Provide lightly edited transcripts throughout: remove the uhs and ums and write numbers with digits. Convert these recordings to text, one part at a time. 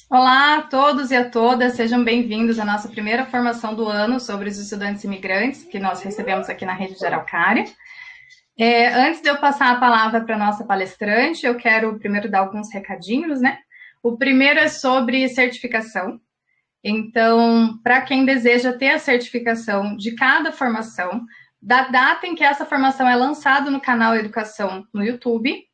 Olá a todos e a todas, sejam bem-vindos à nossa primeira formação do ano sobre os estudantes imigrantes que nós recebemos aqui na Rede de Araucária. Antes de eu passar a palavra para a nossa palestrante, eu quero primeiro dar alguns recadinhos, né? O primeiro é sobre certificação. Então, para quem deseja ter a certificação de cada formação, da data em que essa formação é lançada no canal Educação no YouTube,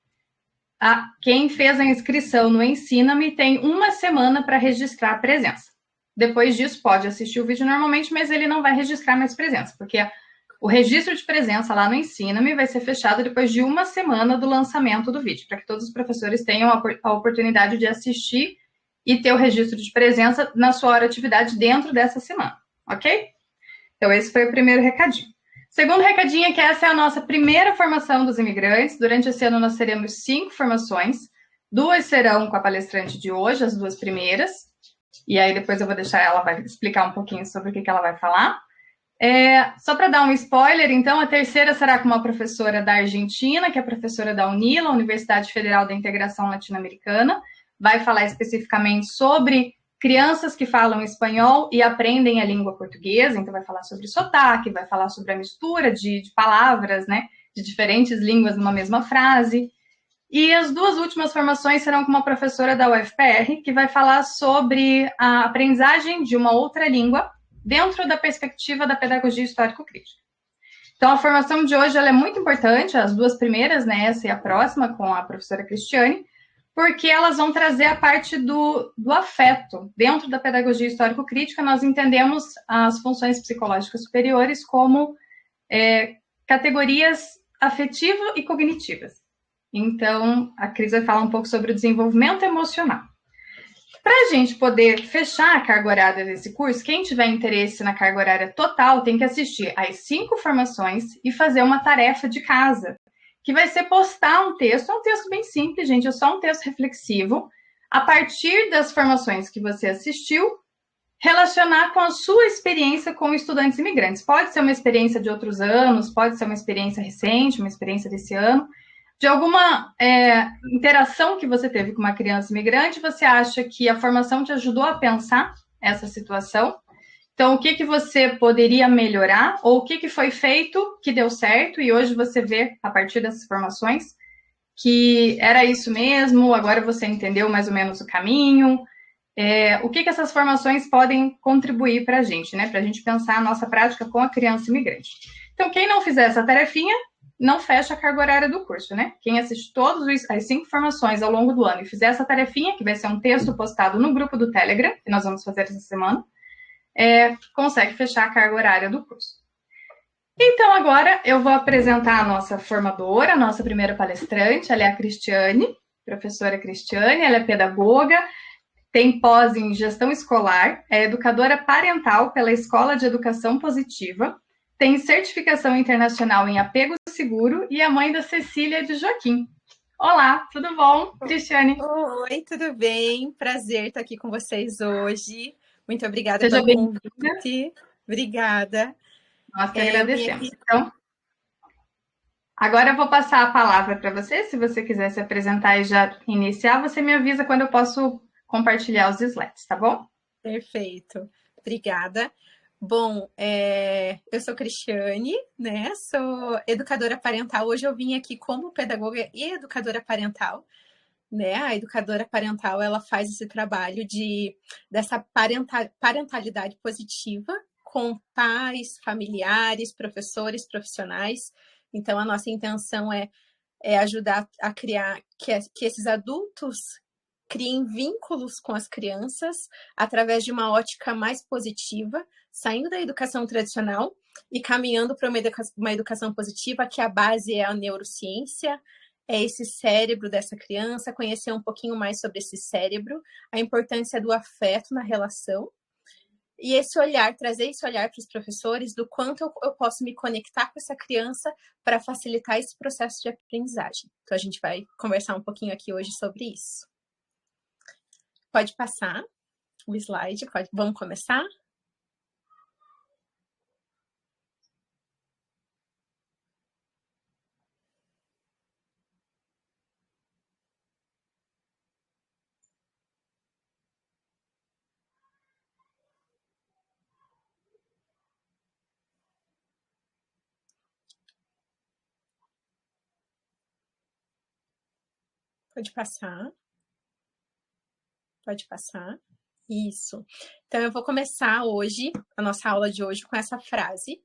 quem fez a inscrição no Ensina-me tem uma semana para registrar a presença. Depois disso, pode assistir o vídeo normalmente, mas ele não vai registrar mais presença, porque o registro de presença lá no Ensina-me vai ser fechado depois de uma semana do lançamento do vídeo, para que todos os professores tenham a oportunidade de assistir e ter o registro de presença na sua hora de atividade dentro dessa semana, ok? Então, esse foi o primeiro recadinho. Segundo recadinho é que essa é a nossa primeira formação dos imigrantes. Durante esse ano nós teremos 5 formações. 2 serão com a palestrante de hoje, as 2 primeiras. E aí depois eu vou deixar ela vai explicar um pouquinho sobre o que ela vai falar. Só para dar um spoiler, então, a terceira será com uma professora da Argentina, que é a professora da UNILA, Universidade Federal da Integração Latino-Americana. Vai falar especificamente sobre crianças que falam espanhol e aprendem a língua portuguesa, então vai falar sobre sotaque, vai falar sobre a mistura de palavras, né, de diferentes línguas numa mesma frase. E as 2 últimas formações serão com uma professora da UFPR, que vai falar sobre a aprendizagem de uma outra língua dentro da perspectiva da pedagogia histórico-crítica. Então, a formação de hoje ela é muito importante, as 2 primeiras, né, essa e a próxima, com a professora Cristiane, porque elas vão trazer a parte do afeto. Dentro da pedagogia histórico-crítica, nós entendemos as funções psicológicas superiores como categorias afetiva e cognitivas. Então, a Cris vai falar um pouco sobre o desenvolvimento emocional. Para a gente poder fechar a carga horária desse curso, quem tiver interesse na carga horária total tem que assistir às 5 formações e fazer uma tarefa de casa, que vai ser postar um texto, é um texto bem simples, gente, é só um texto reflexivo, a partir das formações que você assistiu, relacionar com a sua experiência com estudantes imigrantes. Pode ser uma experiência de outros anos, pode ser uma experiência recente, uma experiência desse ano, de alguma interação que você teve com uma criança imigrante, você acha que a formação te ajudou a pensar essa situação? Então, o que, que você poderia melhorar? Ou o que, que foi feito que deu certo e hoje você vê, a partir dessas formações, que era isso mesmo, agora você entendeu mais ou menos o caminho? O que, que essas formações podem contribuir para a gente, né? Para a gente pensar a nossa prática com a criança imigrante. Então, quem não fizer essa tarefinha, não fecha a carga horária do curso, né? Quem assiste todas as 5 formações ao longo do ano e fizer essa tarefinha, que vai ser um texto postado no grupo do Telegram, que nós vamos fazer essa semana, consegue fechar a carga horária do curso. Então, agora eu vou apresentar a nossa formadora, a nossa primeira palestrante, ela é a Cristiane, professora Cristiane, ela é pedagoga, tem pós em gestão escolar, é educadora parental pela Escola de Educação Positiva, tem certificação internacional em apego seguro e é mãe da Cecília de Joaquim. Olá, tudo bom, Cristiane? Oi, tudo bem? Prazer estar aqui com vocês hoje. Muito obrigada Seja pelo bem-vinda. convite. Obrigada. Nós que Eu vim agradecemos. aqui. Então, agora eu vou passar a palavra para você. Se você quiser se apresentar e já iniciar, você me avisa quando eu posso compartilhar os slides, tá bom? Perfeito. Obrigada. Bom, eu sou Cristiane, né? Sou educadora parental. Hoje eu vim aqui como pedagoga e educadora parental, né? A educadora parental, ela faz esse trabalho dessa parentalidade positiva com pais, familiares, professores, profissionais. Então, a nossa intenção é ajudar a criar que esses adultos criem vínculos com as crianças através de uma ótica mais positiva, saindo da educação tradicional e caminhando para uma educação positiva, que a base é a neurociência, é esse cérebro dessa criança, conhecer um pouquinho mais sobre esse cérebro, a importância do afeto na relação, e esse olhar, trazer esse olhar para os professores do quanto eu posso me conectar com essa criança para facilitar esse processo de aprendizagem. Então, a gente vai conversar um pouquinho aqui hoje sobre isso. Pode passar o slide, vamos começar? Pode passar. Pode passar. Isso. Então, eu vou começar hoje, a nossa aula de hoje, com essa frase,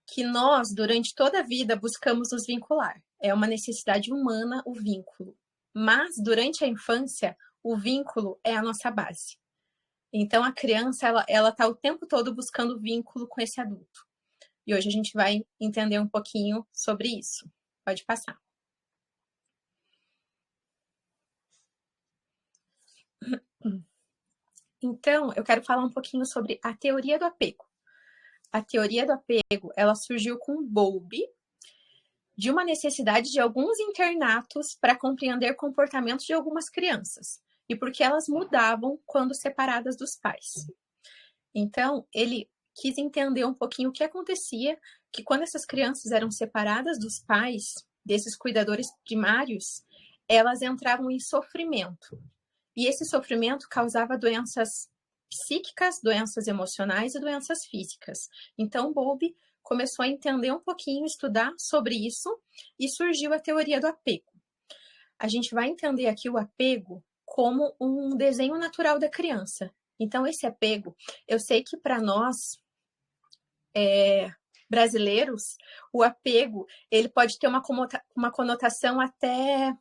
que nós, durante toda a vida, buscamos nos vincular. É uma necessidade humana o vínculo. Mas, durante a infância, o vínculo é a nossa base. Então, a criança, ela tá o tempo todo buscando vínculo com esse adulto. E hoje a gente vai entender um pouquinho sobre isso. Pode passar. Então, eu quero falar um pouquinho sobre a teoria do apego. A teoria do apego, ela surgiu com Bowlby, de uma necessidade de alguns internatos para compreender comportamentos de algumas crianças e porque elas mudavam quando separadas dos pais. Então, ele quis entender um pouquinho o que acontecia, que quando essas crianças eram separadas dos pais, desses cuidadores primários, elas entravam em sofrimento. E esse sofrimento causava doenças psíquicas, doenças emocionais e doenças físicas. Então, Bowlby começou a entender um pouquinho, estudar sobre isso, e surgiu a teoria do apego. A gente vai entender aqui o apego como um desenho natural da criança. Então, esse apego, eu sei que para nós, brasileiros, o apego, ele pode ter uma conotação até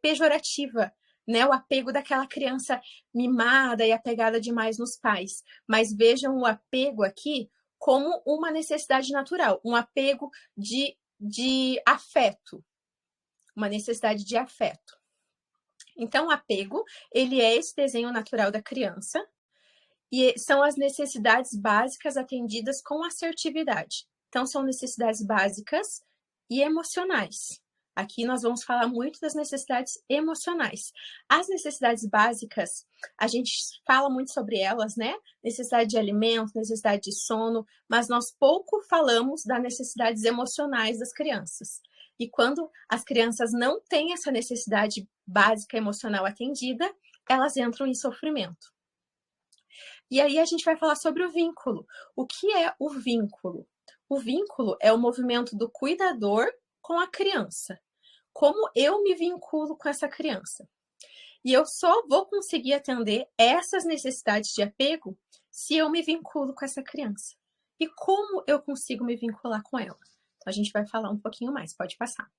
pejorativa, né? O apego daquela criança mimada e apegada demais nos pais. Mas vejam o apego aqui como uma necessidade natural, um apego de afeto, uma necessidade de afeto. Então, o apego, ele é esse desenho natural da criança e são as necessidades básicas atendidas com assertividade. Então, são necessidades básicas e emocionais. Aqui nós vamos falar muito das necessidades emocionais. As necessidades básicas, a gente fala muito sobre elas, né? Necessidade de alimento, necessidade de sono, mas nós pouco falamos das necessidades emocionais das crianças. E quando as crianças não têm essa necessidade básica emocional atendida, elas entram em sofrimento. E aí a gente vai falar sobre o vínculo. O que é o vínculo? O vínculo é o movimento do cuidador com a criança. Como eu me vinculo com essa criança? E eu só vou conseguir atender essas necessidades de apego se eu me vinculo com essa criança. E como eu consigo me vincular com ela? Então, a gente vai falar um pouquinho mais. Pode passar.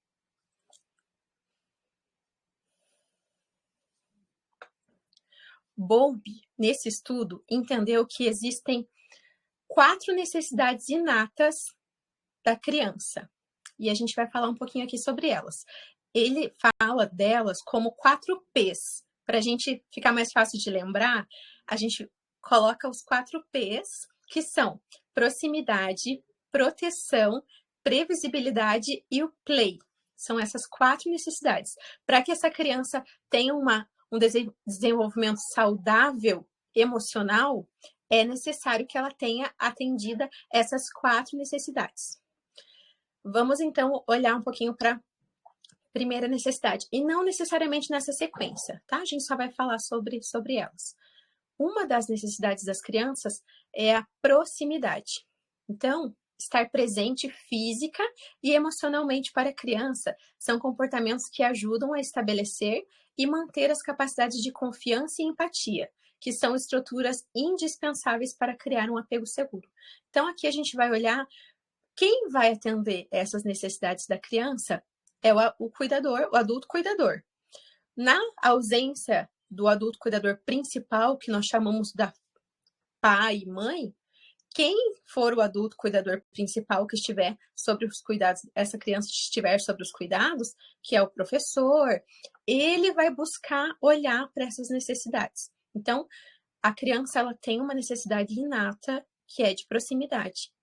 Bowlby, nesse estudo, entendeu que existem 4 necessidades inatas da criança. E a gente vai falar um pouquinho aqui sobre elas. Ele fala delas como 4 P's. Para a gente ficar mais fácil de lembrar, a gente coloca os 4 P's, que são proximidade, proteção, previsibilidade e o play. São essas 4 necessidades. Para que essa criança tenha um desenvolvimento saudável, emocional, é necessário que ela tenha atendida essas 4 necessidades. Vamos, então, olhar um pouquinho para a primeira necessidade. E não necessariamente nessa sequência, tá? A gente só vai falar sobre elas. Uma das necessidades das crianças é a proximidade. Então, estar presente física e emocionalmente para a criança são comportamentos que ajudam a estabelecer e manter as capacidades de confiança e empatia, que são estruturas indispensáveis para criar um apego seguro. Então, aqui a gente vai olhar quem vai atender essas necessidades da criança é o cuidador, o adulto cuidador. Na ausência do adulto cuidador principal, que nós chamamos da pai e mãe, quem for o adulto cuidador principal que estiver sobre os cuidados, essa criança estiver sobre os cuidados, que é o professor, ele vai buscar olhar para essas necessidades. Então, a criança ela tem uma necessidade inata que é de proximidade,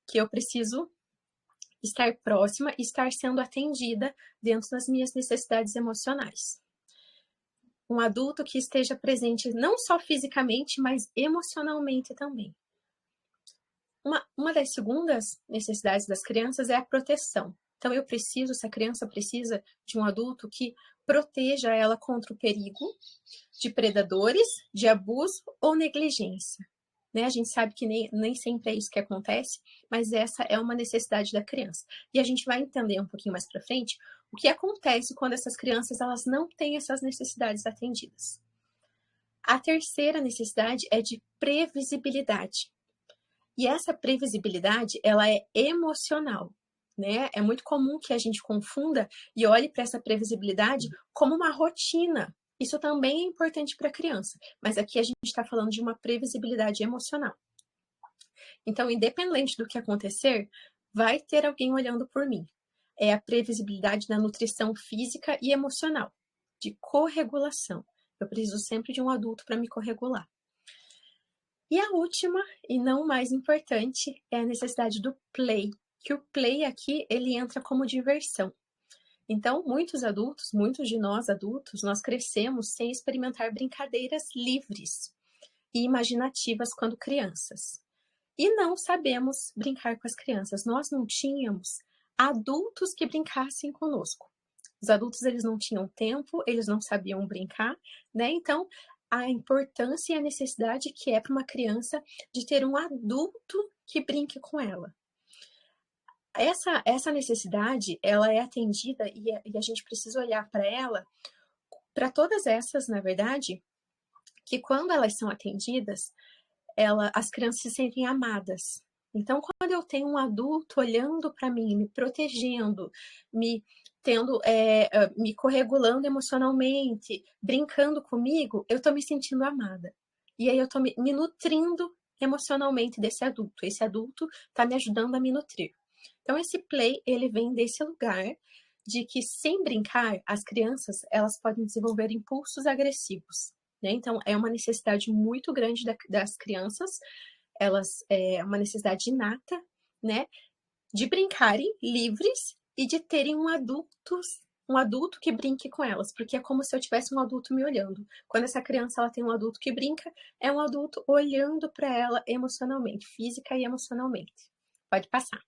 que eu preciso estar próxima e estar sendo atendida dentro das minhas necessidades emocionais. Um adulto que esteja presente não só fisicamente, mas emocionalmente também. Uma das segundas necessidades das crianças é a proteção. Então, essa criança precisa de um adulto que proteja ela contra o perigo de predadores, de abuso ou negligência. Né? A gente sabe que nem sempre é isso que acontece, mas essa é uma necessidade da criança. E a gente vai entender um pouquinho mais para frente O que acontece quando essas crianças elas não têm essas necessidades atendidas? A terceira necessidade é de previsibilidade. E essa previsibilidade, ela é emocional, né? É muito comum que a gente confunda e olhe para essa previsibilidade como uma rotina. Isso também é importante para a criança, mas aqui a gente está falando de uma previsibilidade emocional. Então, independente do que acontecer, vai ter alguém olhando por mim. É a previsibilidade da nutrição física e emocional, de corregulação. Eu preciso sempre de um adulto para me corregular. E a última, e não mais importante, é a necessidade do play, que o play aqui, ele entra como diversão. Então, muitos de nós adultos, nós crescemos sem experimentar brincadeiras livres e imaginativas quando crianças. E não sabemos brincar com as crianças. Nós não tínhamos adultos que brincassem conosco. Os adultos, eles não tinham tempo, eles não sabiam brincar, né? Então, a importância e a necessidade que é para uma criança de ter um adulto que brinque com ela. Essa necessidade, ela é atendida e a gente precisa olhar para ela, para todas essas, na verdade, que quando elas são atendidas, as crianças se sentem amadas. Então, quando eu tenho um adulto olhando para mim, me protegendo, me corregulando emocionalmente, brincando comigo, eu estou me sentindo amada. E aí eu estou me nutrindo emocionalmente desse adulto. Esse adulto está me ajudando a me nutrir. Então, esse play, ele vem desse lugar de que, sem brincar, as crianças, elas podem desenvolver impulsos agressivos. Né? Então, é uma necessidade muito grande das crianças, é uma necessidade inata, né? De brincarem livres e de terem um adulto que brinque com elas, porque é como se eu tivesse um adulto me olhando. Quando essa criança ela tem um adulto que brinca, é um adulto olhando para ela emocionalmente, física e emocionalmente. Pode passar.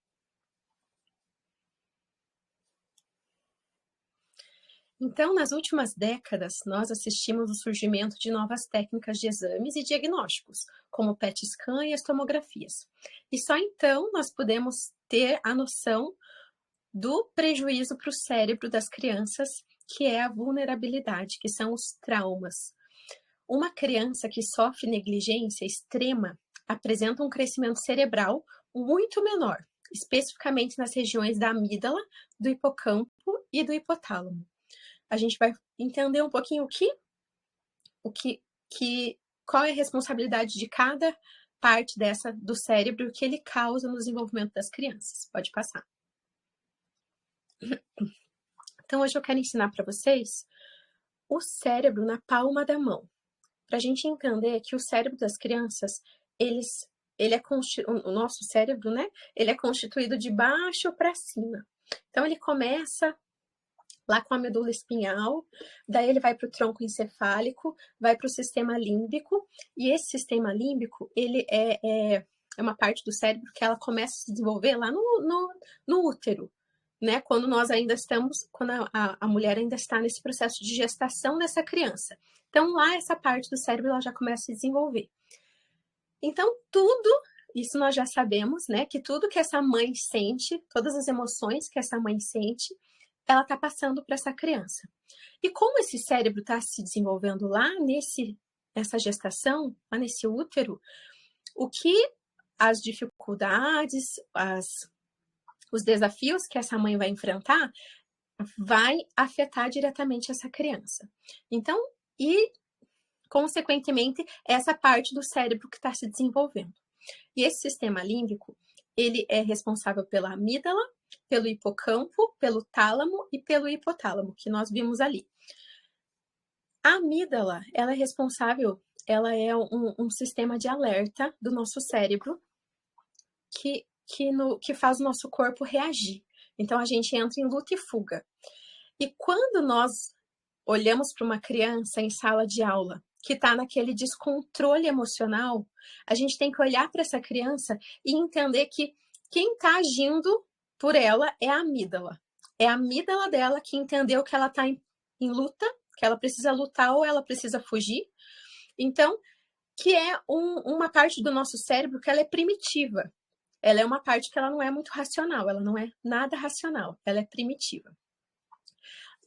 Então, nas últimas décadas, nós assistimos ao surgimento de novas técnicas de exames e diagnósticos, como o PET scan e as tomografias. E só então nós podemos ter a noção do prejuízo para o cérebro das crianças, que é a vulnerabilidade, que são os traumas. Uma criança que sofre negligência extrema apresenta um crescimento cerebral muito menor, especificamente nas regiões da amígdala, do hipocampo e do hipotálamo. A gente vai entender um pouquinho qual é a responsabilidade de cada parte do cérebro, o que ele causa no desenvolvimento das crianças. Pode passar. Então, hoje eu quero ensinar para vocês o cérebro na palma da mão. Para a gente entender que o cérebro das crianças, o nosso cérebro, né? Ele é constituído de baixo para cima. Então, ele começa lá com a medula espinhal, daí ele vai para o tronco encefálico, vai para o sistema límbico, e esse sistema límbico, ele é uma parte do cérebro que ela começa a se desenvolver lá no útero, né? Quando a mulher ainda está nesse processo de gestação dessa criança. Então, lá essa parte do cérebro ela já começa a se desenvolver. Então, isso nós já sabemos, né? Que tudo que essa mãe sente, todas as emoções que essa mãe sente, ela está passando para essa criança. E como esse cérebro está se desenvolvendo lá nessa gestação, lá nesse útero, o que as dificuldades, os desafios que essa mãe vai enfrentar, vai afetar diretamente essa criança. Então, consequentemente, essa parte do cérebro que está se desenvolvendo. E esse sistema límbico, ele é responsável pela amígdala, pelo hipocampo, pelo tálamo e pelo hipotálamo, que nós vimos ali. A amígdala, ela é responsável, ela é um sistema de alerta do nosso cérebro que faz o nosso corpo reagir. Então, a gente entra em luta e fuga. E quando nós olhamos para uma criança em sala de aula que está naquele descontrole emocional, a gente tem que olhar para essa criança e entender que quem está agindo por ela é a amígdala. É a amígdala dela que entendeu que ela está em luta, que ela precisa lutar ou ela precisa fugir. Então, que é uma parte do nosso cérebro que ela é primitiva. Ela é uma parte que ela não é muito racional, ela não é nada racional, ela é primitiva.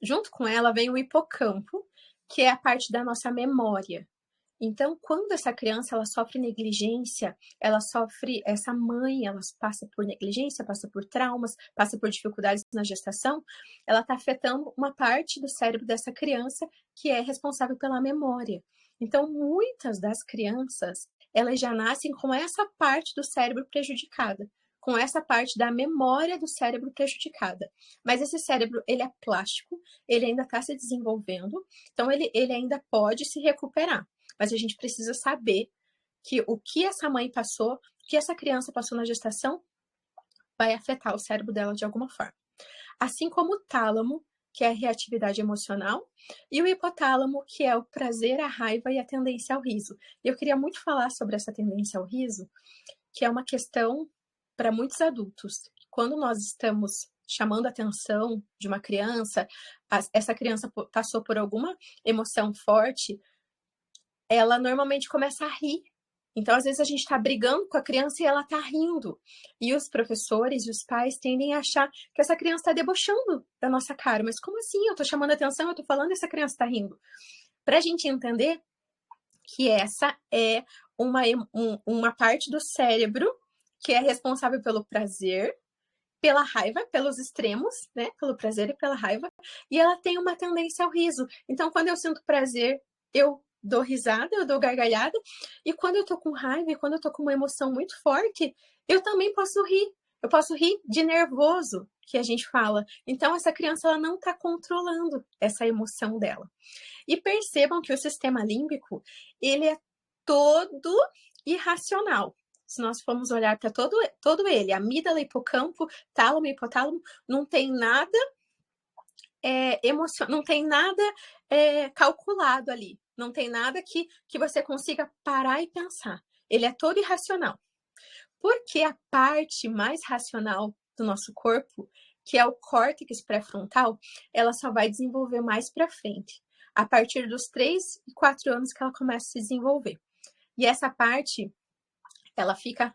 junto com ela vem o hipocampo, que é a parte da nossa memória. Então, quando essa criança ela sofre negligência, essa mãe, ela passa por negligência, passa por traumas, passa por dificuldades na gestação, ela está afetando uma parte do cérebro dessa criança que é responsável pela memória. Então, muitas das crianças, elas já nascem com essa parte do cérebro prejudicada, com essa parte da memória do cérebro prejudicada. Mas esse cérebro, ele é plástico, ele ainda está se desenvolvendo, então ele ainda pode se recuperar. Mas a gente precisa saber que o que essa mãe passou, o que essa criança passou na gestação, vai afetar o cérebro dela de alguma forma. Assim como o tálamo, que é a reatividade emocional, e o hipotálamo, que é o prazer, a raiva e a tendência ao riso. Eu queria muito falar sobre essa tendência ao riso, que é uma questão para muitos adultos. Quando nós estamos chamando a atenção de uma criança, essa criança passou por alguma emoção forte, ela normalmente começa a rir. Então, às vezes, a gente está brigando com a criança e ela está rindo. E os professores e os pais tendem a achar que essa criança está debochando da nossa cara. Mas como assim? Eu estou chamando a atenção, eu estou falando e essa criança está rindo. Para a gente entender que essa é uma parte do cérebro que é responsável pelo prazer, pela raiva, pelos extremos, né? Pelo prazer e pela raiva. E ela tem uma tendência ao riso. Então, quando eu sinto prazer, eu dou risada, eu dou gargalhada, e quando eu tô com raiva, e quando eu tô com uma emoção muito forte, eu também posso rir. Eu posso rir de nervoso, que a gente fala. Então, essa criança ela não está controlando essa emoção dela. E percebam que o sistema límbico, ele é todo irracional. Se nós formos olhar para todo ele, amígdala, hipocampo, tálamo, hipotálamo, não tem nada não tem nada calculado ali. Não tem nada que você consiga parar e pensar. Ele é todo irracional. Porque a parte mais racional do nosso corpo, que é o córtex pré-frontal, ela só vai desenvolver mais para frente. A partir dos 3 e 4 anos que ela começa a se desenvolver. E essa parte, ela fica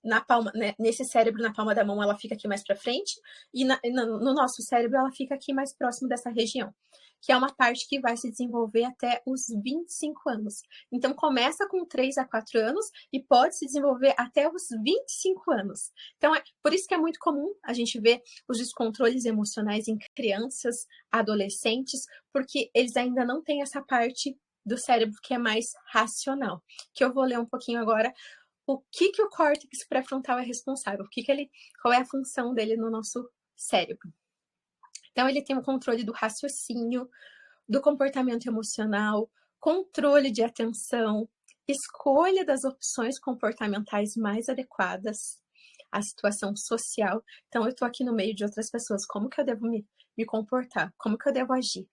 na palma, né, nesse cérebro, na palma da mão, ela fica aqui mais para frente, e no nosso cérebro, ela fica aqui mais próximo dessa região, que é uma parte que vai se desenvolver até os 25 anos. Então, começa com 3 a 4 anos e pode se desenvolver até os 25 anos. Então, por isso que é muito comum a gente ver os descontroles emocionais em crianças, adolescentes, porque eles ainda não têm essa parte do cérebro que é mais racional, que eu vou ler um pouquinho agora o que o córtex pré-frontal é responsável, qual é a função dele no nosso cérebro. Então, ele tem o controle do raciocínio, do comportamento emocional, controle de atenção, escolha das opções comportamentais mais adequadas à situação social. Então, eu estou aqui no meio de outras pessoas, como que eu devo me comportar? Como que eu devo agir?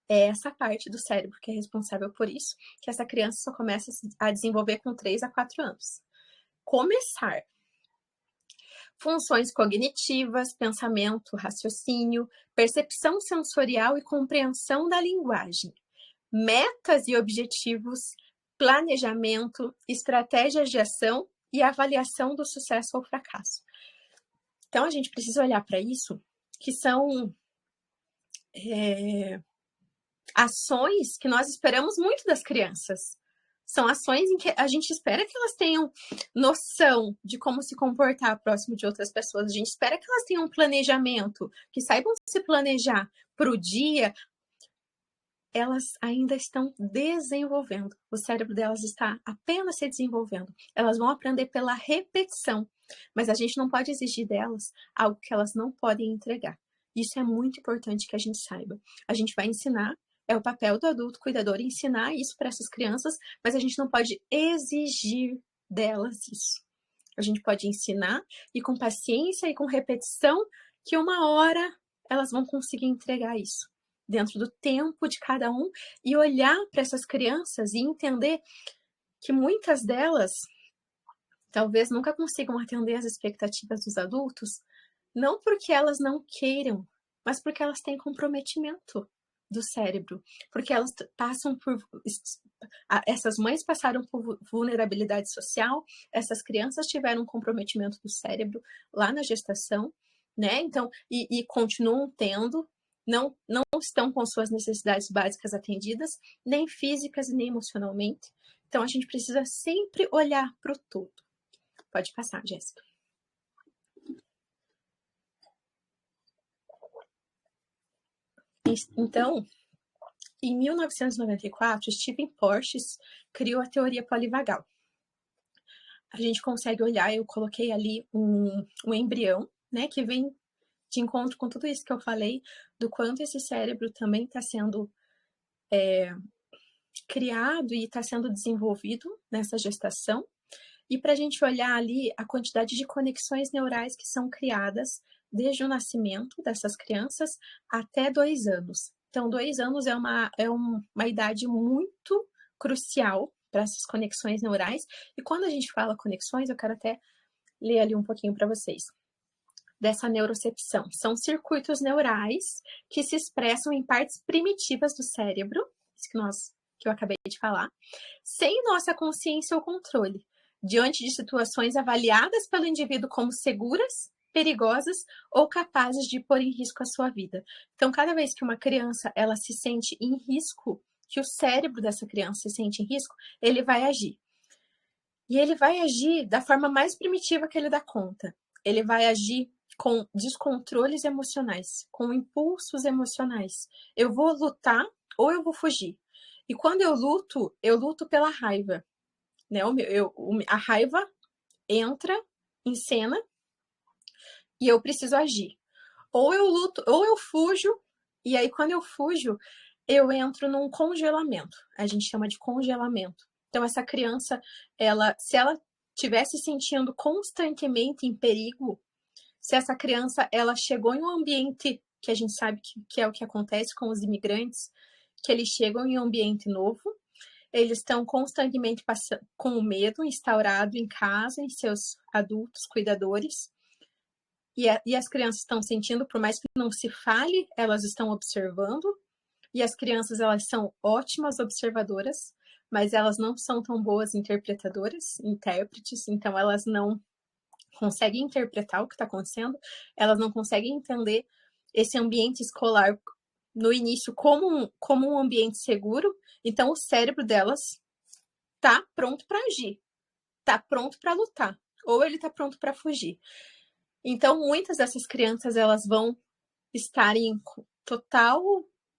É essa parte do cérebro que é responsável por isso, que essa criança só começa a desenvolver com 3 a 4 anos. Começar. Funções cognitivas, pensamento, raciocínio, percepção sensorial e compreensão da linguagem. Metas e objetivos, planejamento, estratégias de ação e avaliação do sucesso ou fracasso. Então, a gente precisa olhar para isso, que são ações que nós esperamos muito das crianças. São ações em que a gente espera que elas tenham noção de como se comportar próximo de outras pessoas. A gente espera que elas tenham um planejamento, que saibam se planejar para o dia. Elas ainda estão desenvolvendo. O cérebro delas está apenas se desenvolvendo. Elas vão aprender pela repetição. Mas a gente não pode exigir delas algo que elas não podem entregar. Isso é muito importante que a gente saiba. A gente vai ensinar. É o papel do adulto cuidador ensinar isso para essas crianças, mas a gente não pode exigir delas isso. A gente pode ensinar e com paciência e com repetição que uma hora elas vão conseguir entregar isso dentro do tempo de cada um e olhar para essas crianças e entender que muitas delas talvez nunca consigam atender as expectativas dos adultos, não porque elas não queiram, mas porque elas têm comprometimento do cérebro, porque elas passam por... Essas mães passaram por vulnerabilidade social, essas crianças tiveram um comprometimento do cérebro lá na gestação, né? Então, e continuam tendo, não estão com suas necessidades básicas atendidas, nem físicas e nem emocionalmente. Então, a gente precisa sempre olhar para o todo. Pode passar, Jéssica. Então, em 1994, Stephen Porges criou a teoria polivagal. A gente consegue olhar, eu coloquei ali um embrião, né, que vem de encontro com tudo isso que eu falei, do quanto esse cérebro também está sendo criado e está sendo desenvolvido nessa gestação. E para a gente olhar ali a quantidade de conexões neurais que são criadas desde o nascimento dessas crianças até 2 anos. Então, 2 anos é uma idade muito crucial para essas conexões neurais. E quando a gente fala conexões, eu quero até ler ali um pouquinho para vocês dessa neurocepção. São circuitos neurais que se expressam em partes primitivas do cérebro, isso que eu acabei de falar, sem nossa consciência ou controle, diante de situações avaliadas pelo indivíduo como seguras, perigosas ou capazes de pôr em risco a sua vida. Então, cada vez que uma criança ela se sente em risco, que o cérebro dessa criança se sente em risco, ele vai agir. E ele vai agir da forma mais primitiva que ele dá conta. Ele vai agir com descontroles emocionais, com impulsos emocionais. Eu vou lutar ou eu vou fugir. E quando eu luto pela raiva. Né? A raiva entra em cena e eu preciso agir. Ou eu luto, ou eu fujo, e aí quando eu fujo, eu entro num congelamento. A gente chama de congelamento. Então, essa criança, se ela estivesse sentindo constantemente em perigo, se essa criança ela chegou em um ambiente que a gente sabe que é o que acontece com os imigrantes, que eles chegam em um ambiente novo, eles estão constantemente com o medo instaurado em casa, em seus adultos, cuidadores, e as crianças estão sentindo, por mais que não se fale, elas estão observando, e as crianças elas são ótimas observadoras, mas elas não são tão boas interpretadoras, intérpretes, então elas não conseguem interpretar o que está acontecendo, elas não conseguem entender esse ambiente escolar no início como um ambiente seguro, então o cérebro delas está pronto para agir, está pronto para lutar, ou ele está pronto para fugir. Então, muitas dessas crianças elas vão estar em total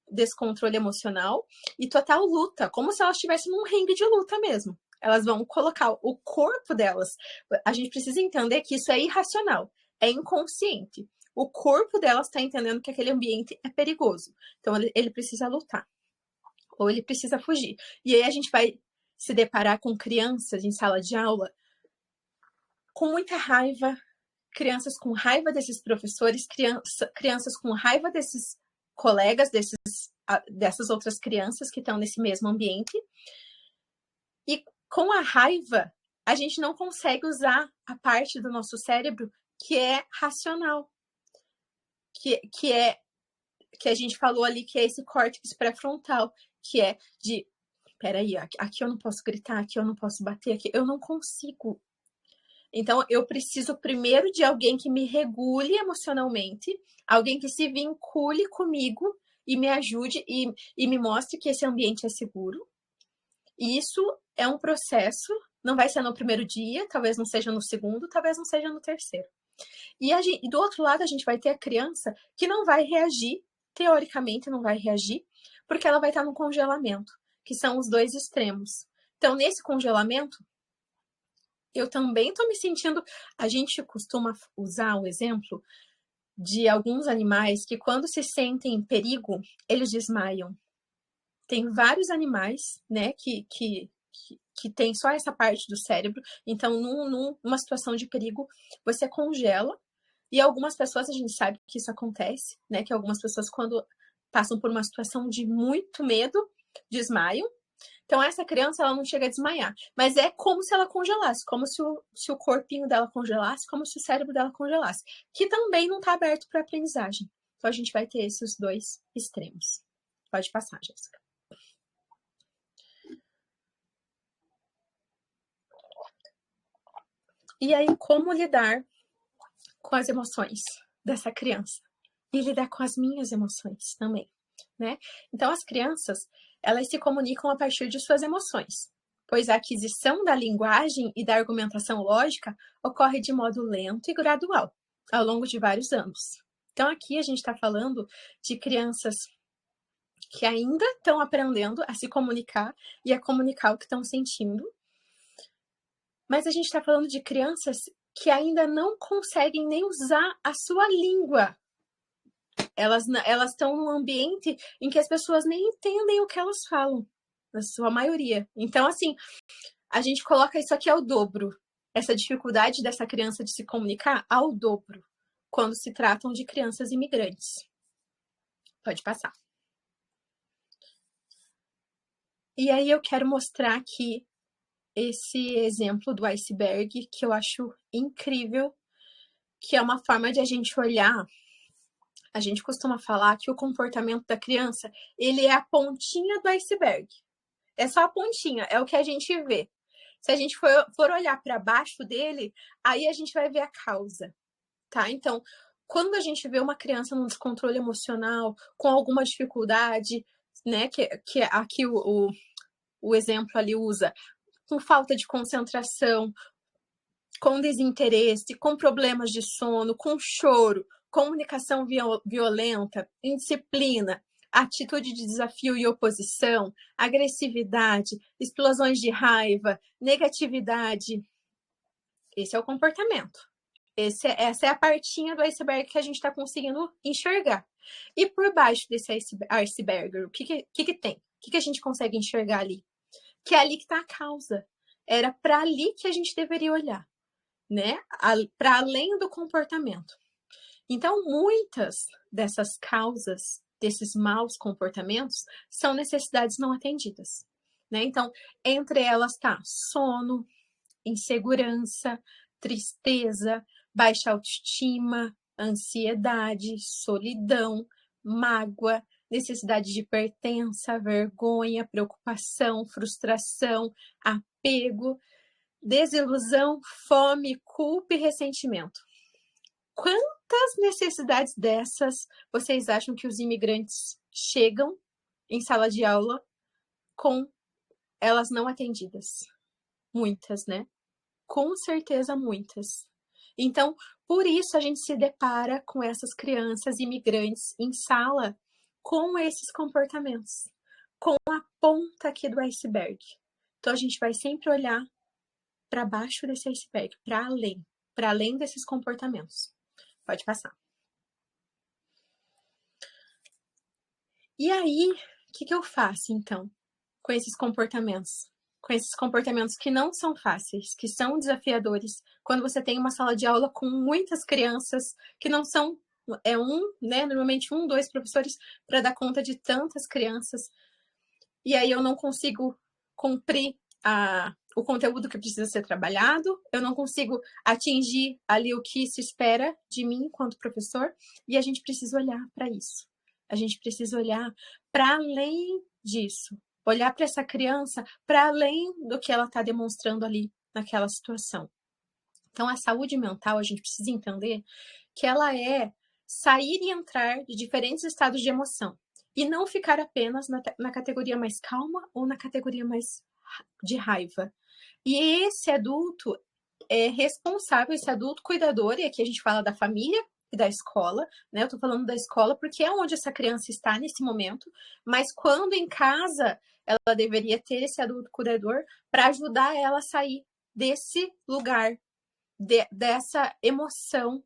descontrole emocional e total luta, como se elas estivessem num ringue de luta mesmo. Elas vão colocar o corpo delas. A gente precisa entender que isso é irracional, é inconsciente. O corpo delas está entendendo que aquele ambiente é perigoso. Então, ele precisa lutar. Ou ele precisa fugir. E aí a gente vai se deparar com crianças em sala de aula com muita raiva, crianças com raiva desses professores, crianças com raiva desses colegas, dessas outras crianças que estão nesse mesmo ambiente. E com a raiva, a gente não consegue usar a parte do nosso cérebro que é racional, que a gente falou ali, que é esse córtex pré-frontal, que é de, peraí, aqui eu não posso gritar, aqui eu não posso bater, aqui eu não consigo. Então, eu preciso primeiro de alguém que me regule emocionalmente, alguém que se vincule comigo e me ajude e me mostre que esse ambiente é seguro. E isso é um processo, não vai ser no primeiro dia, talvez não seja no segundo, talvez não seja no terceiro. E do outro lado, a gente vai ter a criança que não vai reagir, teoricamente não vai reagir, porque ela vai estar no congelamento, que são os dois extremos. Então, nesse congelamento, eu também estou me sentindo. A gente costuma usar o exemplo de alguns animais que, quando se sentem em perigo, eles desmaiam. Tem vários animais, né, que tem só essa parte do cérebro. Então, numa situação de perigo, você congela. E algumas pessoas, a gente sabe que isso acontece, né? Que algumas pessoas, quando passam por uma situação de muito medo, desmaiam. Então, essa criança, ela não chega a desmaiar. Mas é como se ela congelasse, como se o corpinho dela congelasse, como se o cérebro dela congelasse. Que também não está aberto para aprendizagem. Então, a gente vai ter esses dois extremos. Pode passar, Jéssica. E aí, como lidar com as emoções dessa criança? e lidar com as minhas emoções também, né? Então, as crianças, elas se comunicam a partir de suas emoções, pois a aquisição da linguagem e da argumentação lógica ocorre de modo lento e gradual, ao longo de vários anos. Então, aqui a gente está falando de crianças que ainda estão aprendendo a se comunicar e a comunicar o que estão sentindo, mas a gente está falando de crianças que ainda não conseguem nem usar a sua língua. Elas estão num ambiente em que as pessoas nem entendem o que elas falam, na sua maioria. Então, assim, a gente coloca isso aqui ao dobro. Essa dificuldade dessa criança de se comunicar ao dobro, quando se tratam de crianças imigrantes. Pode passar. E aí eu quero mostrar aqui esse exemplo do iceberg, que eu acho incrível, que é uma forma de a gente olhar. A gente costuma falar que o comportamento da criança, ele é a pontinha do iceberg. É só a pontinha, é o que a gente vê. Se a gente for olhar para baixo dele, aí a gente vai ver a causa, tá? Então, quando a gente vê uma criança num descontrole emocional, com alguma dificuldade, né, que aqui o exemplo ali usa, com falta de concentração, com desinteresse, com problemas de sono, com choro, comunicação violenta, indisciplina, atitude de desafio e oposição, agressividade, explosões de raiva, negatividade. Esse é o comportamento. Essa é a partinha do iceberg que a gente está conseguindo enxergar. E por baixo desse iceberg, o que tem? O que a gente consegue enxergar ali? Que é ali que está a causa. Era para ali que a gente deveria olhar, né? Para além do comportamento. Então, muitas dessas causas, desses maus comportamentos, são necessidades não atendidas, né? Então, entre elas está sono, insegurança, tristeza, baixa autoestima, ansiedade, solidão, mágoa, necessidade de pertença, vergonha, preocupação, frustração, apego, desilusão, fome, culpa e ressentimento. Quantas necessidades dessas vocês acham que os imigrantes chegam em sala de aula com elas não atendidas? Muitas, né? Com certeza, muitas. Então, por isso a gente se depara com essas crianças imigrantes em sala com esses comportamentos, com a ponta aqui do iceberg. Então, a gente vai sempre olhar para baixo desse iceberg, para além desses comportamentos. Pode passar. E aí, o que eu faço, então, com esses comportamentos? Com esses comportamentos que não são fáceis, que são desafiadores, quando você tem uma sala de aula com muitas crianças, que não são, né, normalmente 2 professores para dar conta de tantas crianças, e aí eu não consigo cumprir o conteúdo que precisa ser trabalhado, eu não consigo atingir ali o que se espera de mim enquanto professor, e a gente precisa olhar para isso. A gente precisa olhar para além disso, olhar para essa criança para além do que ela está demonstrando ali naquela situação. Então, a saúde mental, a gente precisa entender que ela é sair e entrar de diferentes estados de emoção e não ficar apenas na categoria mais calma ou na categoria mais de raiva. E esse adulto é responsável, esse adulto cuidador, e aqui a gente fala da família e da escola, né? Eu tô falando da escola porque é onde essa criança está nesse momento, mas quando em casa ela deveria ter esse adulto cuidador para ajudar ela a sair desse lugar, dessa emoção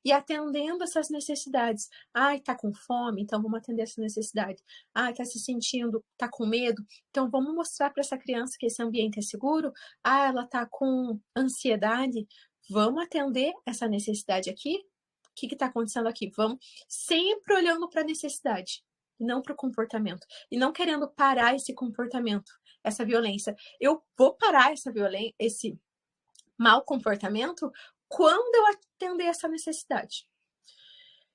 e atendendo essas necessidades. Ai, tá com fome? Então vamos atender essa necessidade. Ai, tá se sentindo, tá com medo? Então vamos mostrar para essa criança que esse ambiente é seguro. Ah, ela tá com ansiedade? Vamos atender essa necessidade aqui? O que está acontecendo aqui? Vamos sempre olhando para a necessidade, não para o comportamento. E não querendo parar esse comportamento, essa violência. Eu vou parar essa violência, esse mau comportamento quando eu atender essa necessidade.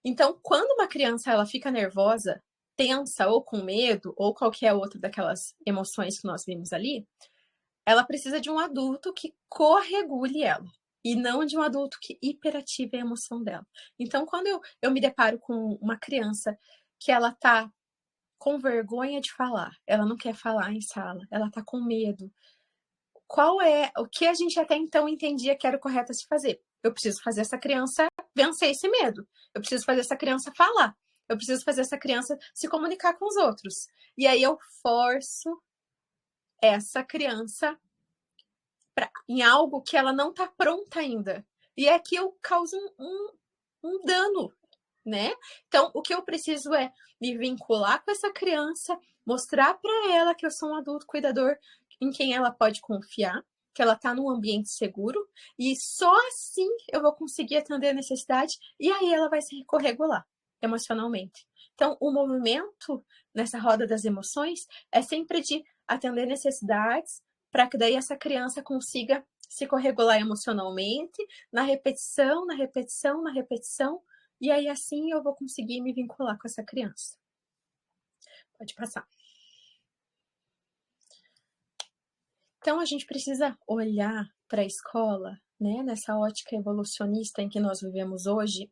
Então, quando uma criança ela fica nervosa, tensa ou com medo, ou qualquer outra daquelas emoções que nós vimos ali, ela precisa de um adulto que corregule ela. e não de um adulto que hiperativa a emoção dela. Então, quando eu me deparo com uma criança que ela tá com vergonha de falar, ela não quer falar em sala, ela tá com medo, qual é o que a gente até então entendia que era o correto a se fazer? Eu preciso fazer essa criança vencer esse medo. Eu preciso fazer essa criança falar. Eu preciso fazer essa criança se comunicar com os outros. E aí eu forço essa criança em algo que ela não está pronta ainda. E aqui eu causo um dano, né? Então, o que eu preciso é me vincular com essa criança, mostrar para ela que eu sou um adulto cuidador em quem ela pode confiar, que ela está num ambiente seguro, e só assim eu vou conseguir atender a necessidade, e aí ela vai se corregular emocionalmente. Então, o movimento nessa roda das emoções é sempre de atender necessidades, para que daí essa criança consiga se corregular emocionalmente, na repetição, na repetição, na repetição, e aí assim eu vou conseguir me vincular com essa criança. Pode passar. Então a gente precisa olhar para a escola, né, nessa ótica evolucionista em que nós vivemos hoje,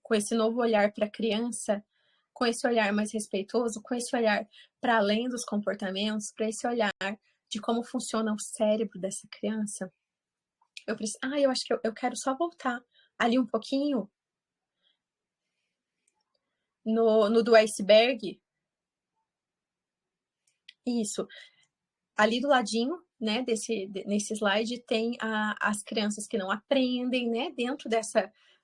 com esse novo olhar para a criança, com esse olhar mais respeitoso, com esse olhar para além dos comportamentos, para esse olhar de como funciona o cérebro dessa criança. Eu acho que eu quero só voltar ali um pouquinho no do iceberg. Isso. Ali do ladinho, né, nesse slide, tem as crianças que não aprendem, né, dentro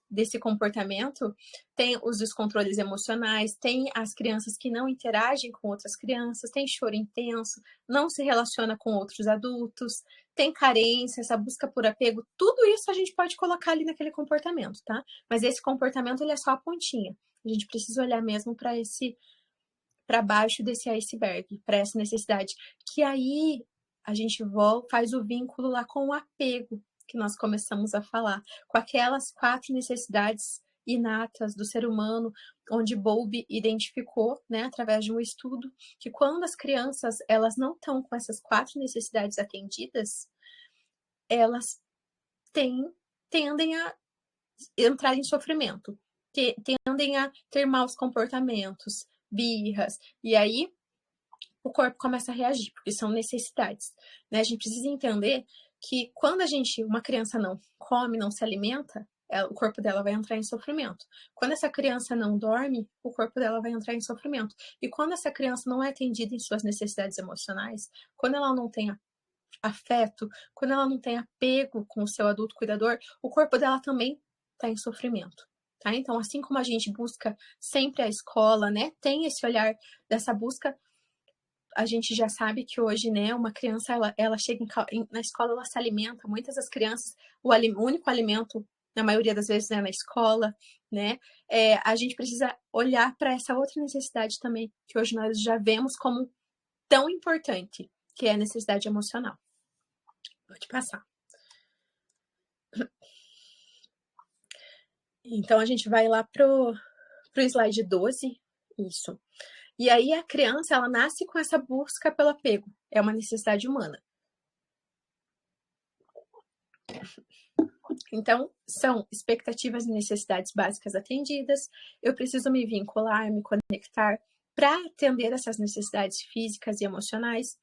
desse comportamento, tem os descontroles emocionais, tem as crianças que não interagem com outras crianças, tem choro intenso, não se relaciona com outros adultos, tem carência, essa busca por apego, tudo isso a gente pode colocar ali naquele comportamento, tá? Mas esse comportamento, ele é só a pontinha. A gente precisa olhar mesmo para baixo desse iceberg, para essa necessidade, que aí a gente faz o vínculo lá com o apego que nós começamos a falar, com aquelas 4 necessidades inatas do ser humano, onde Bowlby identificou, né, através de um estudo, que quando as crianças elas não estão com essas 4 necessidades atendidas, elas tendem a entrar em sofrimento, tendem a ter maus comportamentos, birras, e aí o corpo começa a reagir, porque são necessidades, né? A gente precisa entender que quando uma criança não come, não se alimenta, o corpo dela vai entrar em sofrimento. Quando essa criança não dorme, o corpo dela vai entrar em sofrimento. E quando essa criança não é atendida em suas necessidades emocionais, quando ela não tem afeto, quando ela não tem apego com o seu adulto cuidador, o corpo dela também está em sofrimento. Tá? Então, assim como a gente busca sempre a escola, né, tem esse olhar dessa busca, a gente já sabe que hoje, né, uma criança, ela chega na escola, ela se alimenta, muitas das crianças, o único alimento, na maioria das vezes, é na escola, né, a gente precisa olhar para essa outra necessidade também, que hoje nós já vemos como tão importante, que é a necessidade emocional. Pode passar. Então, a gente vai lá pro slide 12, isso. E aí, a criança, ela nasce com essa busca pelo apego. É uma necessidade humana. Então, são expectativas e necessidades básicas atendidas. Eu preciso me vincular, me conectar para atender essas necessidades físicas e emocionais.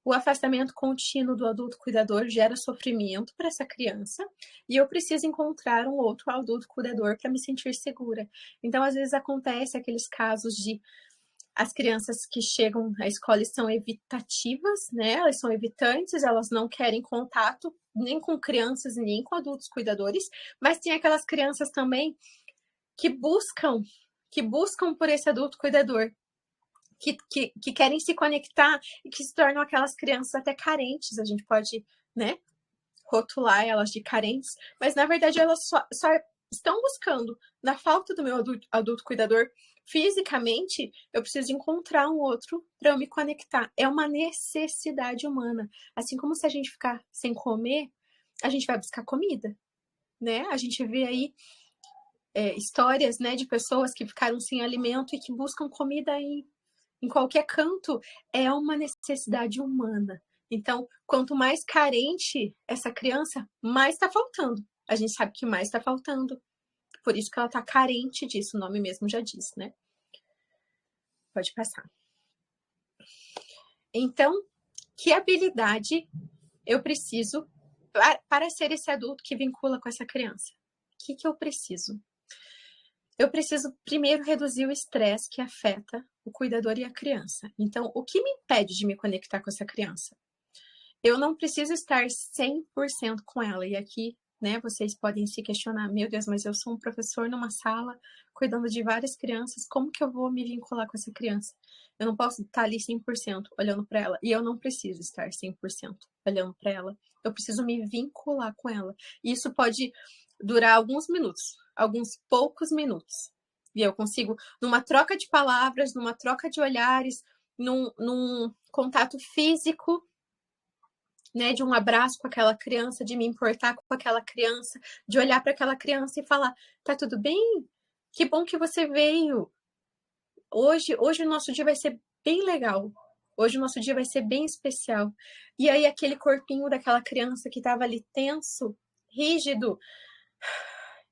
O afastamento contínuo do adulto cuidador gera sofrimento para essa criança e eu preciso encontrar um outro adulto cuidador para me sentir segura. Então, às vezes acontece aqueles casos de as crianças que chegam à escola são evitativas, né? Elas são evitantes, elas não querem contato nem com crianças, nem com adultos cuidadores, mas tem aquelas crianças também que buscam por esse adulto cuidador, que querem se conectar e que se tornam aquelas crianças até carentes, a gente pode, né, rotular elas de carentes, mas na verdade elas só estão buscando, na falta do meu adulto cuidador, fisicamente, eu preciso encontrar um outro para eu me conectar. É uma necessidade humana. Assim como se a gente ficar sem comer, a gente vai buscar comida, né? A gente vê aí histórias, né, de pessoas que ficaram sem alimento e que buscam comida em qualquer canto. É uma necessidade humana. Então, quanto mais carente essa criança, mais está faltando. a gente sabe que mais está faltando. Por isso que ela está carente disso, o nome mesmo já diz, né? Pode passar. Então, que habilidade eu preciso para ser esse adulto que vincula com essa criança? O que eu preciso? Eu preciso primeiro reduzir o estresse que afeta o cuidador e a criança. Então, o que me impede de me conectar com essa criança? Eu não preciso estar 100% com ela. E aqui, né, vocês podem se questionar, meu Deus, mas eu sou um professor numa sala cuidando de várias crianças, como que eu vou me vincular com essa criança? Eu não posso estar ali 100% olhando para ela, e eu não preciso estar 100% olhando para ela. Eu preciso me vincular com ela. E isso pode durar alguns minutos, alguns poucos minutos. E eu consigo, numa troca de palavras, numa troca de olhares, num contato físico, né, de um abraço com aquela criança, de me importar com aquela criança, de olhar para aquela criança e falar: tá tudo bem? Que bom que você veio. Hoje o nosso dia vai ser bem legal. Hoje o nosso dia vai ser bem especial. E aí aquele corpinho daquela criança que estava ali tenso, rígido,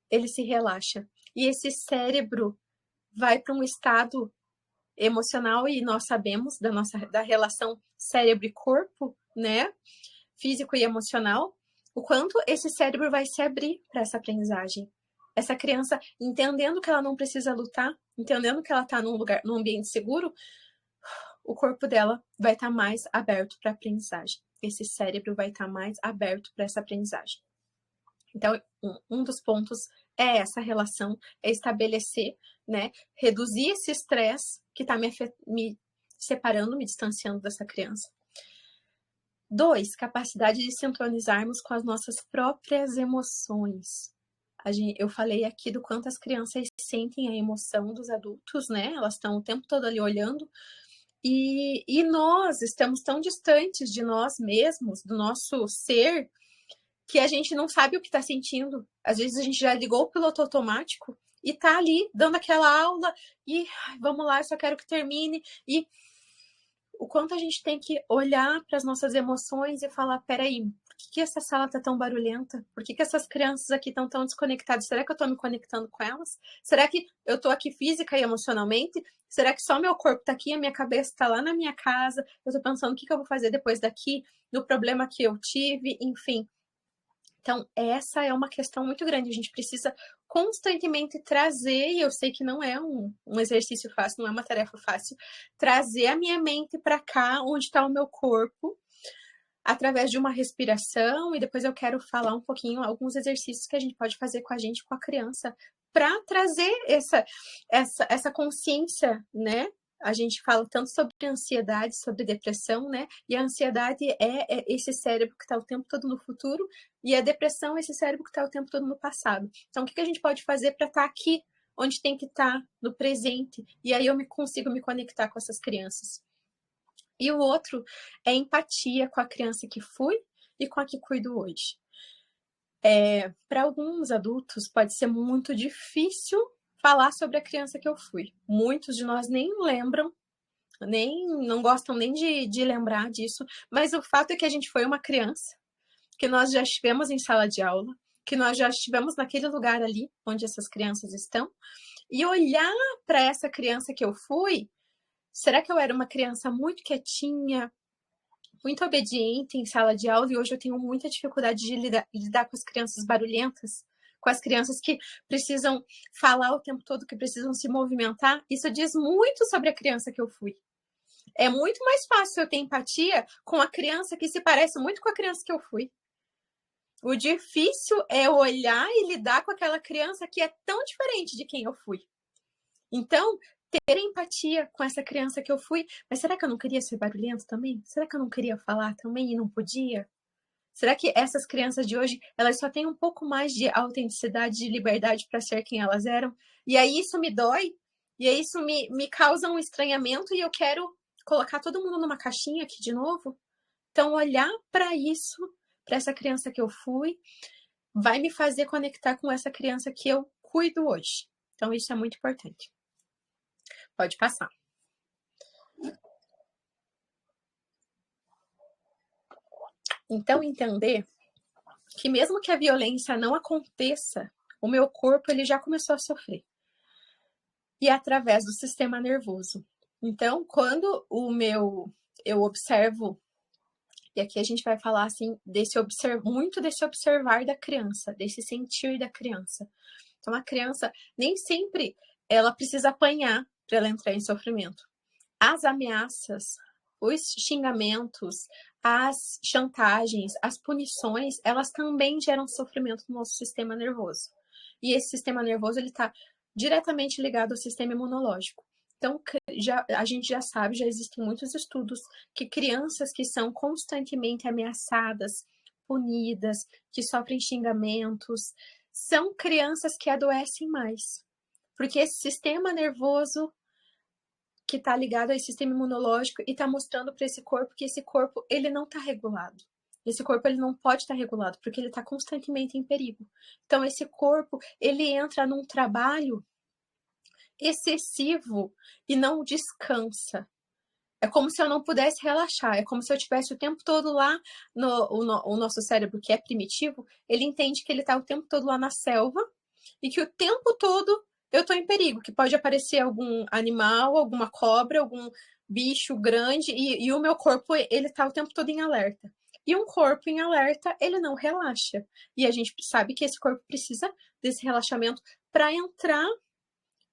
ele se relaxa. E esse cérebro vai para um estado emocional, e nós sabemos da relação cérebro e corpo, né? Físico e emocional, o quanto esse cérebro vai se abrir para essa aprendizagem. Essa criança entendendo que ela não precisa lutar, entendendo que ela está num ambiente seguro, o corpo dela vai estar mais aberto para a aprendizagem. Esse cérebro vai estar mais aberto para essa aprendizagem. Então, um dos pontos é essa relação, é estabelecer, né, reduzir esse estresse que está me separando, me distanciando dessa criança. 2, capacidade de sincronizarmos com as nossas próprias emoções. Eu falei aqui do quanto as crianças sentem a emoção dos adultos, né? Elas estão o tempo todo ali olhando. E nós estamos tão distantes de nós mesmos, do nosso ser, que a gente não sabe o que está sentindo. Às vezes a gente já ligou o piloto automático e tá ali dando aquela aula e vamos lá, eu só quero que termine. E o quanto a gente tem que olhar para as nossas emoções e falar, peraí, por que essa sala tá tão barulhenta? Por que essas crianças aqui estão tão desconectadas? Será que eu tô me conectando com elas? Será que eu tô aqui física e emocionalmente? Será que só meu corpo tá aqui, a minha cabeça tá lá na minha casa? Eu tô pensando o que eu vou fazer depois daqui, no problema que eu tive, enfim. Então, essa é uma questão muito grande. A gente precisa constantemente trazer, e eu sei que não é um exercício fácil, não é uma tarefa fácil, trazer a minha mente para cá, onde está o meu corpo, através de uma respiração, e depois eu quero falar um pouquinho, alguns exercícios que a gente pode fazer com a gente, com a criança, para trazer essa consciência, né? A gente fala tanto sobre ansiedade, sobre depressão, né? E a ansiedade é esse cérebro que está o tempo todo no futuro, e a depressão é esse cérebro que está o tempo todo no passado. Então, o que a gente pode fazer para estar aqui, onde tem que estar, no presente? E aí eu consigo me conectar com essas crianças. E o outro é empatia com a criança que fui e com a que cuido hoje. Para alguns adultos, pode ser muito difícil falar sobre a criança que eu fui. Muitos de nós nem lembram, não gostam nem de lembrar disso, mas o fato é que a gente foi uma criança, que nós já estivemos em sala de aula, que nós já estivemos naquele lugar ali onde essas crianças estão, e olhar para essa criança que eu fui, será que eu era uma criança muito quietinha, muito obediente em sala de aula, e hoje eu tenho muita dificuldade de lidar com as crianças barulhentas, com as crianças que precisam falar o tempo todo, que precisam se movimentar? Isso diz muito sobre a criança que eu fui. É muito mais fácil eu ter empatia com a criança que se parece muito com a criança que eu fui. O difícil é olhar e lidar com aquela criança que é tão diferente de quem eu fui. Então, ter empatia com essa criança que eu fui, mas será que eu não queria ser barulhento também? Será que eu não queria falar também e não podia? Será que essas crianças de hoje, elas só têm um pouco mais de autenticidade, de liberdade para ser quem elas eram? E aí isso me dói, e aí isso me causa um estranhamento, e eu quero colocar todo mundo numa caixinha aqui de novo? Então, olhar para isso, para essa criança que eu fui, vai me fazer conectar com essa criança que eu cuido hoje. Então, isso é muito importante. Pode passar. Então, entender que mesmo que a violência não aconteça, o meu corpo ele já começou a sofrer. E é através do sistema nervoso. Então, quando eu observo, e aqui a gente vai falar assim muito desse observar da criança, desse sentir da criança. Então, a criança nem sempre ela precisa apanhar para ela entrar em sofrimento. As ameaças, os xingamentos, as chantagens, as punições, elas também geram sofrimento no nosso sistema nervoso. E esse sistema nervoso ele está diretamente ligado ao sistema imunológico. Então, a gente já sabe, já existem muitos estudos que crianças que são constantemente ameaçadas, punidas, que sofrem xingamentos, são crianças que adoecem mais. Porque esse sistema nervoso que está ligado ao sistema imunológico e está mostrando para esse corpo que esse corpo ele não está regulado. Esse corpo ele não pode estar regulado porque ele está constantemente em perigo. Então esse corpo ele entra num trabalho excessivo e não descansa. É como se eu não pudesse relaxar. É como se eu tivesse o tempo todo lá o nosso cérebro que é primitivo, ele entende que ele está o tempo todo lá na selva e que o tempo todo eu estou em perigo, que pode aparecer algum animal, alguma cobra, algum bicho grande e o meu corpo ele está o tempo todo em alerta. E um corpo em alerta, ele não relaxa. E a gente sabe que esse corpo precisa desse relaxamento para entrar,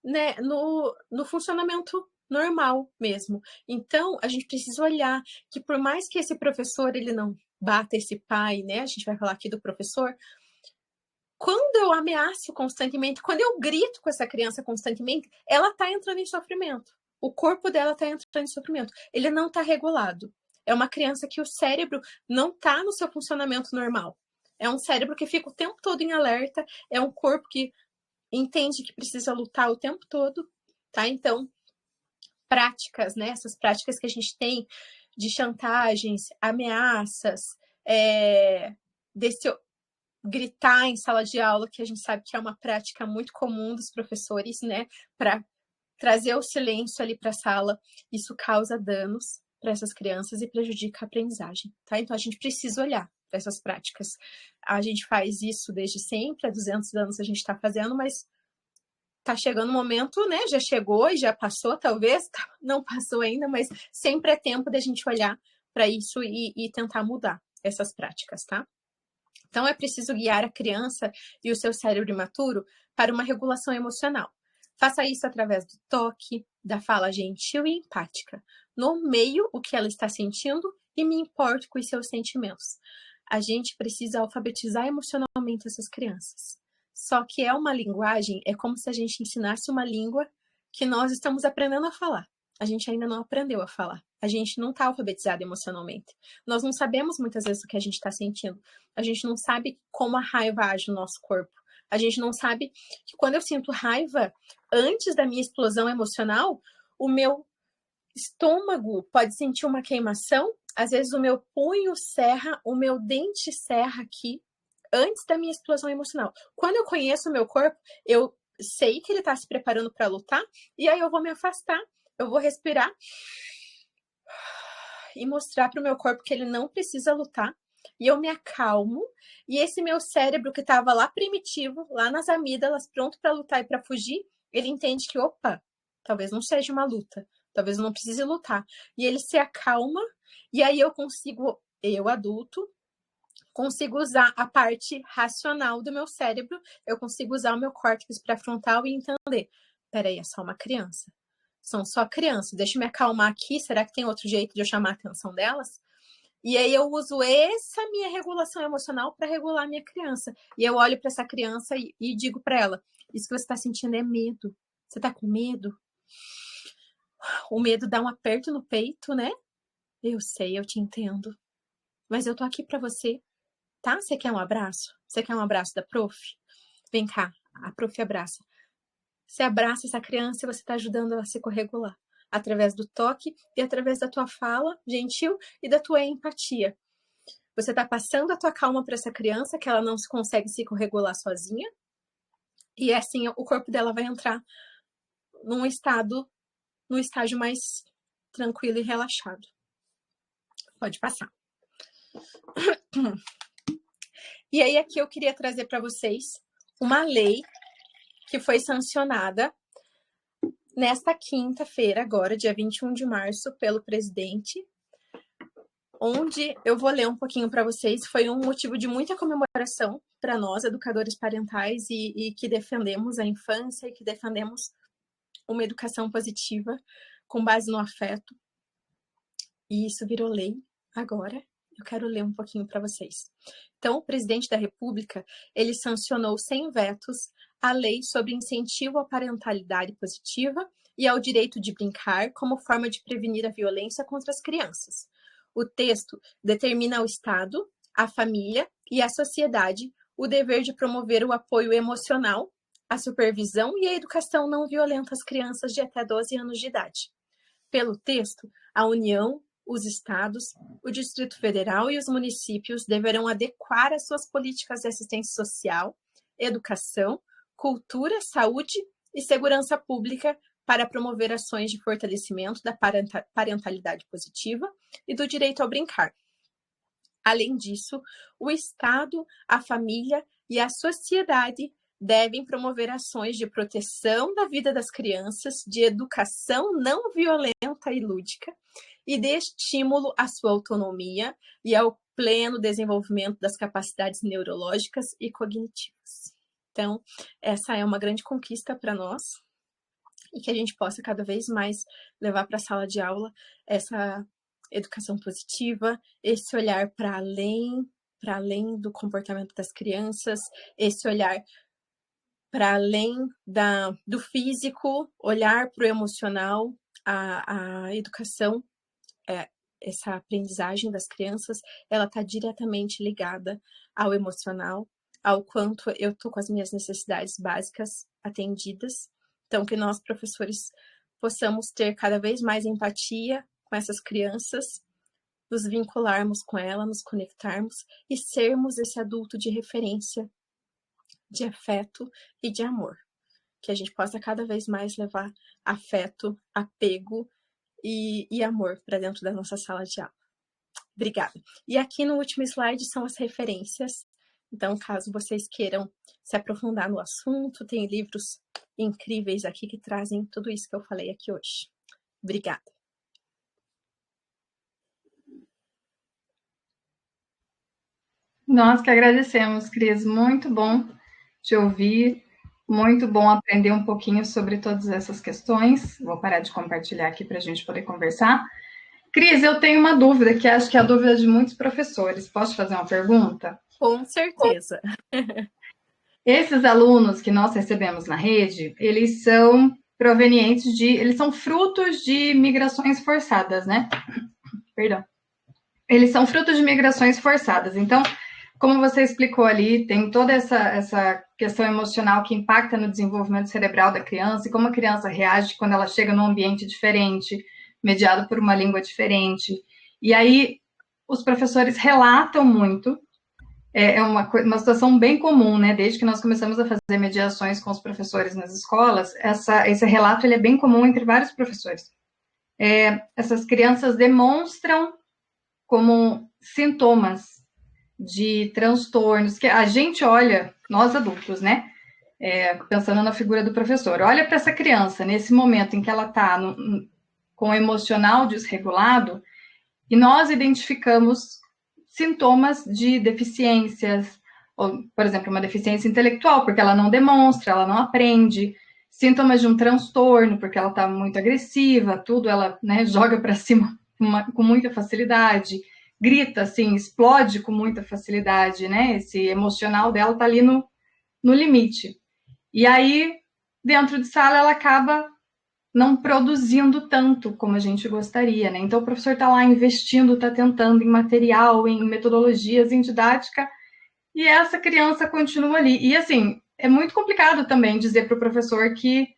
né, no funcionamento normal mesmo. Então, a gente precisa olhar que por mais que esse professor ele não bata esse pai, né? A gente vai falar aqui do professor. Quando eu ameaço constantemente, quando eu grito com essa criança constantemente, ela está entrando em sofrimento. O corpo dela está entrando em sofrimento. Ele não está regulado. É uma criança que o cérebro não está no seu funcionamento normal. É um cérebro que fica o tempo todo em alerta. É um corpo que entende que precisa lutar o tempo todo, tá? Então, práticas, né? Essas práticas que a gente tem de chantagens, ameaças, desse gritar em sala de aula, que a gente sabe que é uma prática muito comum dos professores, né? Para trazer o silêncio ali para a sala, isso causa danos para essas crianças e prejudica a aprendizagem, tá? Então a gente precisa olhar para essas práticas. A gente faz isso desde sempre, há 200 anos a gente está fazendo, mas tá chegando um momento, né? Já chegou e já passou, talvez, não passou ainda, mas sempre é tempo da gente olhar para isso e tentar mudar essas práticas, tá? Então é preciso guiar a criança e o seu cérebro imaturo para uma regulação emocional. Faça isso através do toque, da fala gentil e empática. Nomeio o que ela está sentindo e me importo com os seus sentimentos. A gente precisa alfabetizar emocionalmente essas crianças. Só que é uma linguagem, é como se a gente ensinasse uma língua que nós estamos aprendendo a falar. A gente ainda não aprendeu a falar. A gente não está alfabetizado emocionalmente. Nós não sabemos muitas vezes o que a gente está sentindo. A gente não sabe como a raiva age no nosso corpo. A gente não sabe que quando eu sinto raiva, antes da minha explosão emocional, o meu estômago pode sentir uma queimação. Às vezes o meu punho serra, o meu dente serra aqui, antes da minha explosão emocional. Quando eu conheço o meu corpo, eu sei que ele está se preparando para lutar, e aí eu vou me afastar, eu vou respirar e mostrar para o meu corpo que ele não precisa lutar, e eu me acalmo, e esse meu cérebro que estava lá primitivo, lá nas amígdalas, pronto para lutar e para fugir, ele entende que, opa, talvez não seja uma luta, talvez eu não precise lutar. E ele se acalma, e aí eu consigo, eu adulto, consigo usar a parte racional do meu cérebro, eu consigo usar o meu córtex pré-frontal e entender, peraí, é só uma criança. São só crianças, deixa eu me acalmar aqui, será que tem outro jeito de eu chamar a atenção delas? E aí eu uso essa minha regulação emocional para regular a minha criança. E eu olho para essa criança e digo para ela, isso que você está sentindo é medo. Você está com medo? O medo dá um aperto no peito, né? Eu sei, eu te entendo. Mas eu tô aqui para você, tá? Você quer um abraço? Você quer um abraço da prof? Vem cá, a prof abraça. Você abraça essa criança e você está ajudando ela a se corregular. Através do toque e através da tua fala gentil e da tua empatia. Você está passando a tua calma para essa criança, que ela não consegue se corregular sozinha. E assim, o corpo dela vai entrar num estágio mais tranquilo e relaxado. Pode passar. E aí aqui eu queria trazer para vocês uma lei que foi sancionada nesta quinta-feira, agora, dia 21 de março, pelo presidente, onde eu vou ler um pouquinho para vocês. Foi um motivo de muita comemoração para nós, educadores parentais, e que defendemos a infância e que defendemos uma educação positiva com base no afeto. E isso virou lei agora. Eu quero ler um pouquinho para vocês. Então, o presidente da República, ele sancionou sem vetos a lei sobre incentivo à parentalidade positiva e ao direito de brincar como forma de prevenir a violência contra as crianças. O texto determina ao Estado, à família e à sociedade o dever de promover o apoio emocional, a supervisão e a educação não violenta às crianças de até 12 anos de idade. Pelo texto, a União, os estados, o Distrito Federal e os municípios deverão adequar as suas políticas de assistência social, educação, cultura, saúde e segurança pública para promover ações de fortalecimento da parentalidade positiva e do direito ao brincar. Além disso, o Estado, a família e a sociedade devem promover ações de proteção da vida das crianças, de educação não violenta e lúdica, e de estímulo à sua autonomia e ao pleno desenvolvimento das capacidades neurológicas e cognitivas. Então, essa é uma grande conquista para nós, e que a gente possa cada vez mais levar para a sala de aula essa educação positiva, esse olhar para além do comportamento das crianças, esse olhar para além do físico, olhar para o emocional. A educação, essa aprendizagem das crianças, ela está diretamente ligada ao emocional, ao quanto eu estou com as minhas necessidades básicas atendidas. Então, que nós, professores, possamos ter cada vez mais empatia com essas crianças, nos vincularmos com elas, nos conectarmos e sermos esse adulto de referência, de afeto e de amor. Que a gente possa cada vez mais levar afeto, apego e amor para dentro da nossa sala de aula. Obrigada. E aqui no último slide são as referências. Então, caso vocês queiram se aprofundar no assunto, tem livros incríveis aqui que trazem tudo isso que eu falei aqui hoje. Obrigada. Nós que agradecemos, Cris. Muito bom te ouvir, muito bom aprender um pouquinho sobre todas essas questões. Vou parar de compartilhar aqui para a gente poder conversar. Cris, eu tenho uma dúvida, que acho que é a dúvida de muitos professores. Posso fazer uma pergunta? Com certeza. Esses alunos que nós recebemos na rede, eles são provenientes eles são frutos de migrações forçadas, né? Perdão. Eles são frutos de migrações forçadas. Então, como você explicou ali, tem toda essa questão emocional que impacta no desenvolvimento cerebral da criança e como a criança reage quando ela chega num ambiente diferente, mediado por uma língua diferente. E aí, os professores relatam muito, é uma situação bem comum, né? Desde que nós começamos a fazer mediações com os professores nas escolas, esse relato ele é bem comum entre vários professores. Essas crianças demonstram como sintomas de transtornos, que a gente olha, nós adultos, né? Pensando na figura do professor, olha para essa criança nesse momento em que ela está com o emocional desregulado e nós identificamos sintomas de deficiências, ou, por exemplo, uma deficiência intelectual, porque ela não demonstra, ela não aprende, sintomas de um transtorno, porque ela está muito agressiva, tudo ela, né, joga para cima com muita facilidade, grita, assim, explode com muita facilidade, né? Esse emocional dela está ali no limite. E aí, dentro de sala, ela acaba não produzindo tanto como a gente gostaria, né? Então, o professor está lá investindo, está tentando em material, em metodologias, em didática, e essa criança continua ali. E, assim, é muito complicado também dizer para o professor que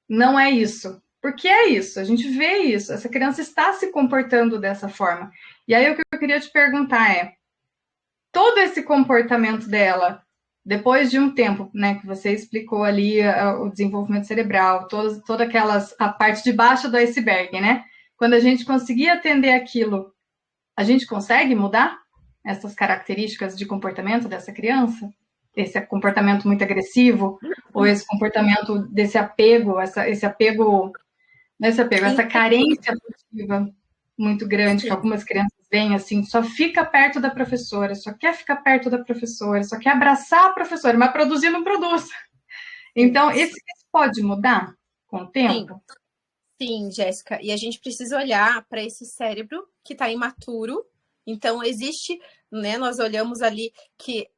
não é isso. Porque é isso, a gente vê isso, essa criança está se comportando dessa forma. E aí o que eu queria te perguntar é, todo esse comportamento dela, depois de um tempo, né, que você explicou ali o desenvolvimento cerebral, toda a parte de baixo do iceberg, né? Quando a gente conseguir atender aquilo, a gente consegue mudar essas características de comportamento dessa criança? Esse comportamento muito agressivo, ou esse comportamento desse apego, essa carência afetiva muito grande, que algumas crianças veem assim, só fica perto da professora, só quer ficar perto da professora, só quer abraçar a professora, mas produzir não produz. Então, isso pode mudar com o tempo? Sim, Jéssica. E a gente precisa olhar para esse cérebro que está imaturo. Então, existe, né? Nós olhamos ali que,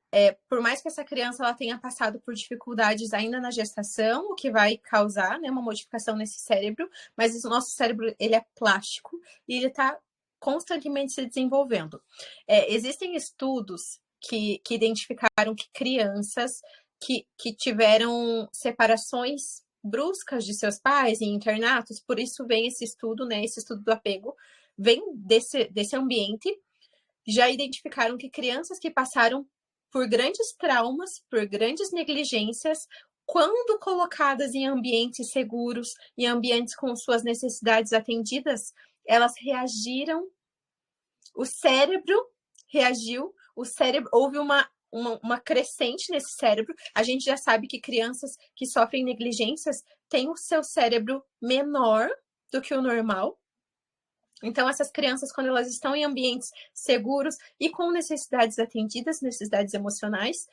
por mais que essa criança ela tenha passado por dificuldades ainda na gestação, o que vai causar, né, uma modificação nesse cérebro, mas o nosso cérebro ele é plástico e ele está constantemente se desenvolvendo. Existem estudos que identificaram que crianças que tiveram separações bruscas de seus pais em internatos, por isso vem esse estudo, né? Esse estudo do apego vem desse ambiente. Já identificaram que crianças que passaram por grandes traumas, por grandes negligências, quando colocadas em ambientes seguros, em ambientes com suas necessidades atendidas, elas reagiram, o cérebro reagiu, houve uma crescente nesse cérebro. A gente já sabe que crianças que sofrem negligências têm o seu cérebro menor do que o normal. Então, essas crianças, quando elas estão em ambientes seguros e com necessidades atendidas, necessidades emocionais,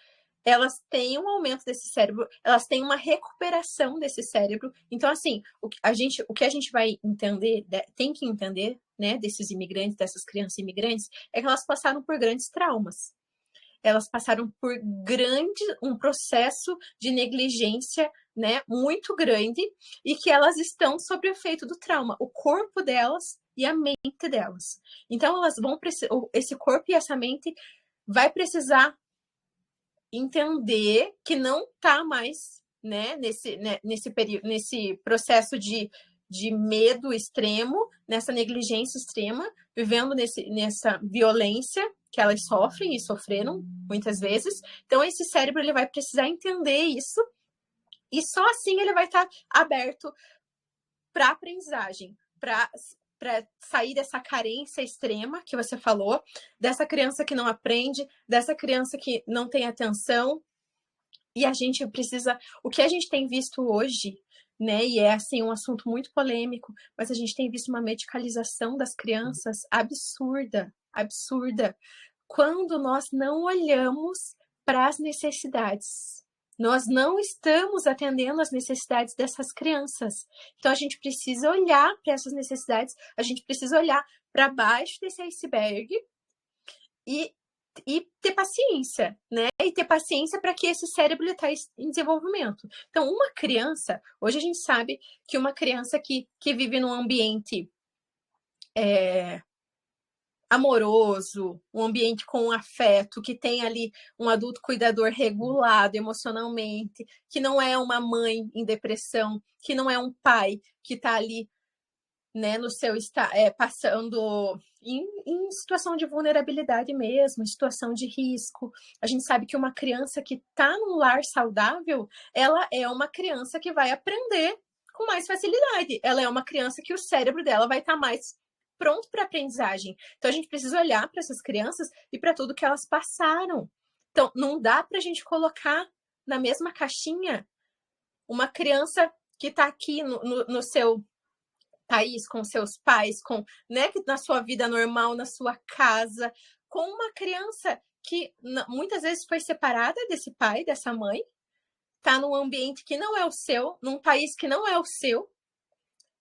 elas têm um aumento desse cérebro, elas têm uma recuperação desse cérebro. Então, assim, o que a gente vai entender, tem que entender, né, desses imigrantes, dessas crianças imigrantes, é que elas passaram por grandes traumas. Elas passaram por um processo de negligência, né, muito grande, e que elas estão sob o efeito do trauma, o corpo delas e a mente delas. Então, elas vão esse corpo e essa mente vai precisar entender que não está mais, né, nesse período, nesse processo de medo extremo, nessa negligência extrema, vivendo nessa violência que elas sofrem e sofreram muitas vezes. Então, esse cérebro ele vai precisar entender isso e só assim ele vai estar aberto para aprendizagem, para sair dessa carência extrema que você falou, dessa criança que não aprende, dessa criança que não tem atenção. E a gente precisa... O que a gente tem visto hoje, né, e é assim um assunto muito polêmico, mas a gente tem visto uma medicalização das crianças absurda, absurda, quando nós não olhamos para as necessidades. Nós não estamos atendendo às necessidades dessas crianças. Então, a gente precisa olhar para essas necessidades, a gente precisa olhar para baixo desse iceberg e ter paciência, né? E ter paciência para que esse cérebro está em desenvolvimento. Então, uma criança, hoje a gente sabe que uma criança que vive num ambiente amoroso, um ambiente com afeto, que tem ali um adulto cuidador regulado emocionalmente, que não é uma mãe em depressão, que não é um pai que está ali, né, no seu passando em situação de vulnerabilidade mesmo, em situação de risco. A gente sabe que uma criança que está num lar saudável, ela é uma criança que vai aprender com mais facilidade. Ela é uma criança que o cérebro dela vai estar mais pronto para aprendizagem. Então, a gente precisa olhar para essas crianças e para tudo que elas passaram. Então, não dá para a gente colocar na mesma caixinha uma criança que está aqui no seu país, com seus pais, né, na sua vida normal, na sua casa, com uma criança que muitas vezes foi separada desse pai, dessa mãe, está num ambiente que não é o seu, num país que não é o seu.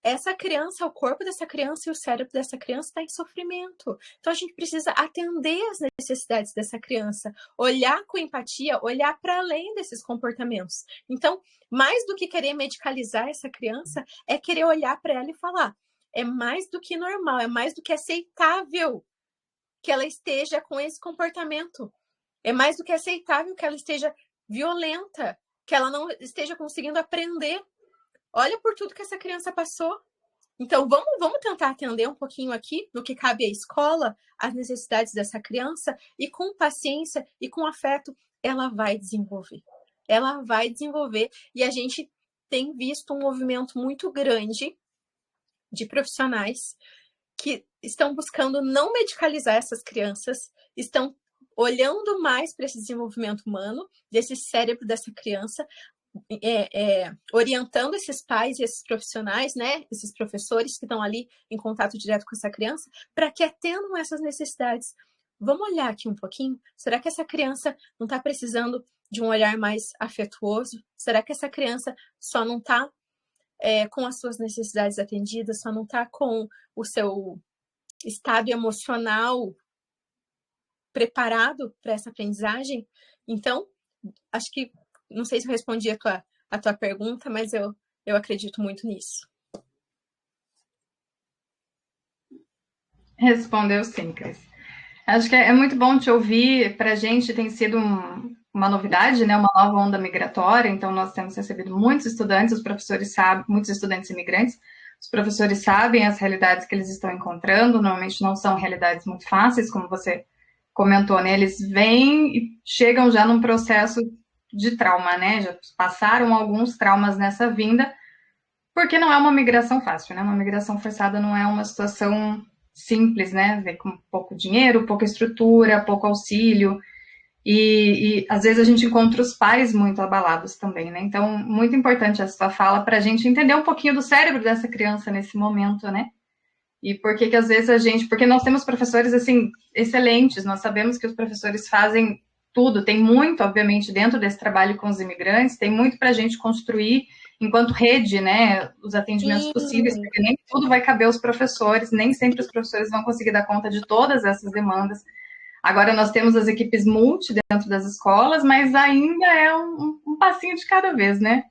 Essa criança, o corpo dessa criança e o cérebro dessa criança está em sofrimento. Então, a gente precisa atender as necessidades dessa criança, olhar com empatia, olhar para além desses comportamentos. Então, mais do que querer medicalizar essa criança, é querer olhar para ela e falar: é mais do que normal, é mais do que aceitável que ela esteja com esse comportamento. É mais do que aceitável que ela esteja violenta, que ela não esteja conseguindo aprender. Olha por tudo que essa criança passou. Então, vamos tentar atender um pouquinho aqui no que cabe à escola, as necessidades dessa criança, e com paciência e com afeto, ela vai desenvolver. Ela vai desenvolver, e a gente tem visto um movimento muito grande de profissionais que estão buscando não medicalizar essas crianças, estão olhando mais para esse desenvolvimento humano, desse cérebro dessa criança, orientando esses pais e esses profissionais, né, esses professores que estão ali em contato direto com essa criança, para que atendam essas necessidades. Vamos olhar aqui um pouquinho? Será que essa criança não está precisando de um olhar mais afetuoso? Será que essa criança só não está com as suas necessidades atendidas, só não está com o seu estado emocional preparado para essa aprendizagem? Então, acho que, não sei se eu respondi a tua pergunta, mas eu acredito muito nisso. Respondeu sim, Cris. Acho que é muito bom te ouvir. Para a gente tem sido uma novidade, né? Uma nova onda migratória. Então, nós temos recebido muitos estudantes, os professores sabem, muitos estudantes imigrantes. Os professores sabem as realidades que eles estão encontrando. Normalmente não são realidades muito fáceis, como você comentou, né? Eles vêm e chegam já num processo de trauma, né? Já passaram alguns traumas nessa vinda, porque não é uma migração fácil, né? Uma migração forçada não é uma situação simples, né? Vem com pouco dinheiro, pouca estrutura, pouco auxílio. E às vezes a gente encontra os pais muito abalados também, né? Então, muito importante essa sua fala para a gente entender um pouquinho do cérebro dessa criança nesse momento, né? E por que às vezes porque nós temos professores, assim, excelentes, nós sabemos que os professores fazem tudo, tem muito, obviamente, dentro desse trabalho com os imigrantes, tem muito para a gente construir enquanto rede, né, os atendimentos possíveis, porque nem tudo vai caber aos professores, nem sempre os professores vão conseguir dar conta de todas essas demandas. Agora nós temos as equipes multi dentro das escolas, mas ainda é um passinho de cada vez, né?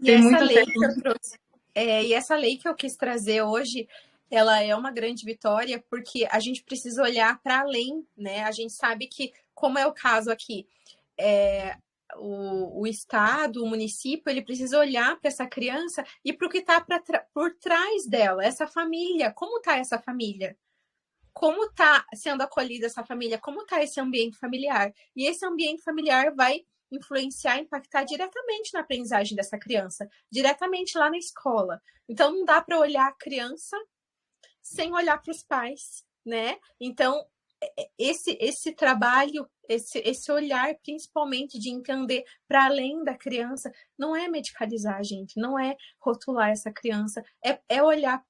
Tem muita lei que eu trouxe. E essa lei que eu quis trazer hoje, ela é uma grande vitória, porque a gente precisa olhar para além, né? A gente sabe que, como é o caso aqui, o Estado, o município, ele precisa olhar para essa criança e para o que está por trás dela, essa família. Como está essa família? Como está sendo acolhida essa família? Como está esse ambiente familiar? E esse ambiente familiar vai influenciar, impactar diretamente na aprendizagem dessa criança, diretamente lá na escola. Então, não dá para olhar a criança sem olhar para os pais, né? Então, esse trabalho, esse olhar, principalmente de entender para além da criança, não é medicalizar, gente, não é rotular essa criança, é olhar.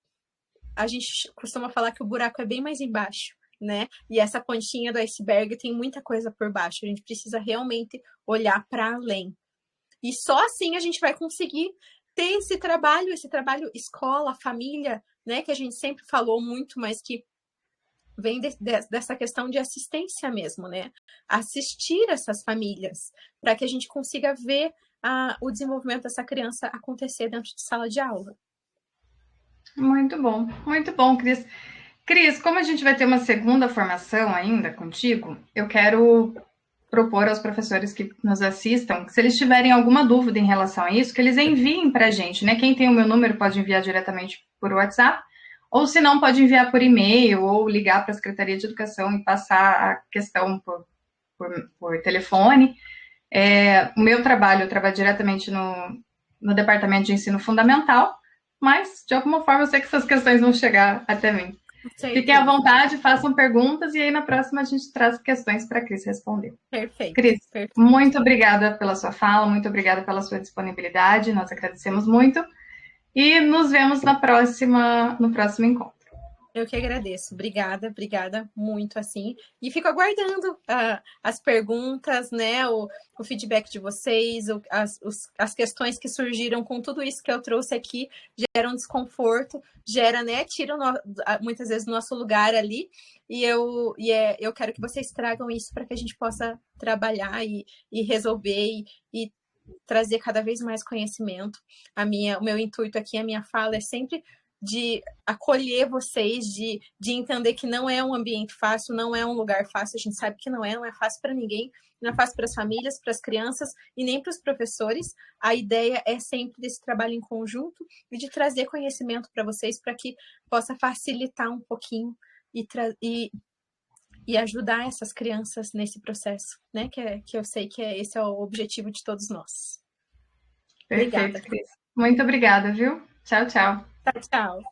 A gente costuma falar que o buraco é bem mais embaixo, né? E essa pontinha do iceberg tem muita coisa por baixo. A gente precisa realmente olhar para além. E só assim a gente vai conseguir ter esse trabalho escola, família, né? Que a gente sempre falou muito, mas que vem dessa questão de assistência mesmo, né? Assistir essas famílias, para que a gente consiga ver o desenvolvimento dessa criança acontecer dentro de sala de aula. Muito bom, Cris. Cris, como a gente vai ter uma segunda formação ainda contigo, eu quero propor aos professores que nos assistam, que se eles tiverem alguma dúvida em relação a isso, que eles enviem para a gente, né? Quem tem o meu número pode enviar diretamente por WhatsApp, ou se não, pode enviar por e-mail, ou ligar para a Secretaria de Educação e passar a questão por telefone. O meu trabalho, eu trabalho diretamente no Departamento de Ensino Fundamental, mas, de alguma forma, eu sei que essas questões vão chegar até mim. Fiquem à vontade, façam perguntas, e aí na próxima a gente traz questões para a Cris responder. Perfeito. Cris, muito obrigada pela sua fala, muito obrigada pela sua disponibilidade, nós agradecemos muito, e nos vemos no próximo encontro. Eu que agradeço. Obrigada muito, assim. E fico aguardando as perguntas, né? O feedback de vocês, as questões que surgiram com tudo isso que eu trouxe aqui, geram desconforto, né? Tiram muitas vezes o nosso lugar ali. E eu quero que vocês tragam isso para que a gente possa trabalhar e resolver e trazer cada vez mais conhecimento. O meu intuito aqui, a minha fala é sempre de acolher vocês, de entender que não é um ambiente fácil, não é um lugar fácil, a gente sabe que não é fácil para ninguém, não é fácil para as famílias, para as crianças e nem para os professores. A ideia é sempre desse trabalho em conjunto e de trazer conhecimento para vocês, para que possa facilitar um pouquinho e ajudar essas crianças nesse processo, né? Que eu sei que esse é o objetivo de todos nós. Perfeito, Cris. Muito obrigada, viu? Tchau, tchau. Tchau.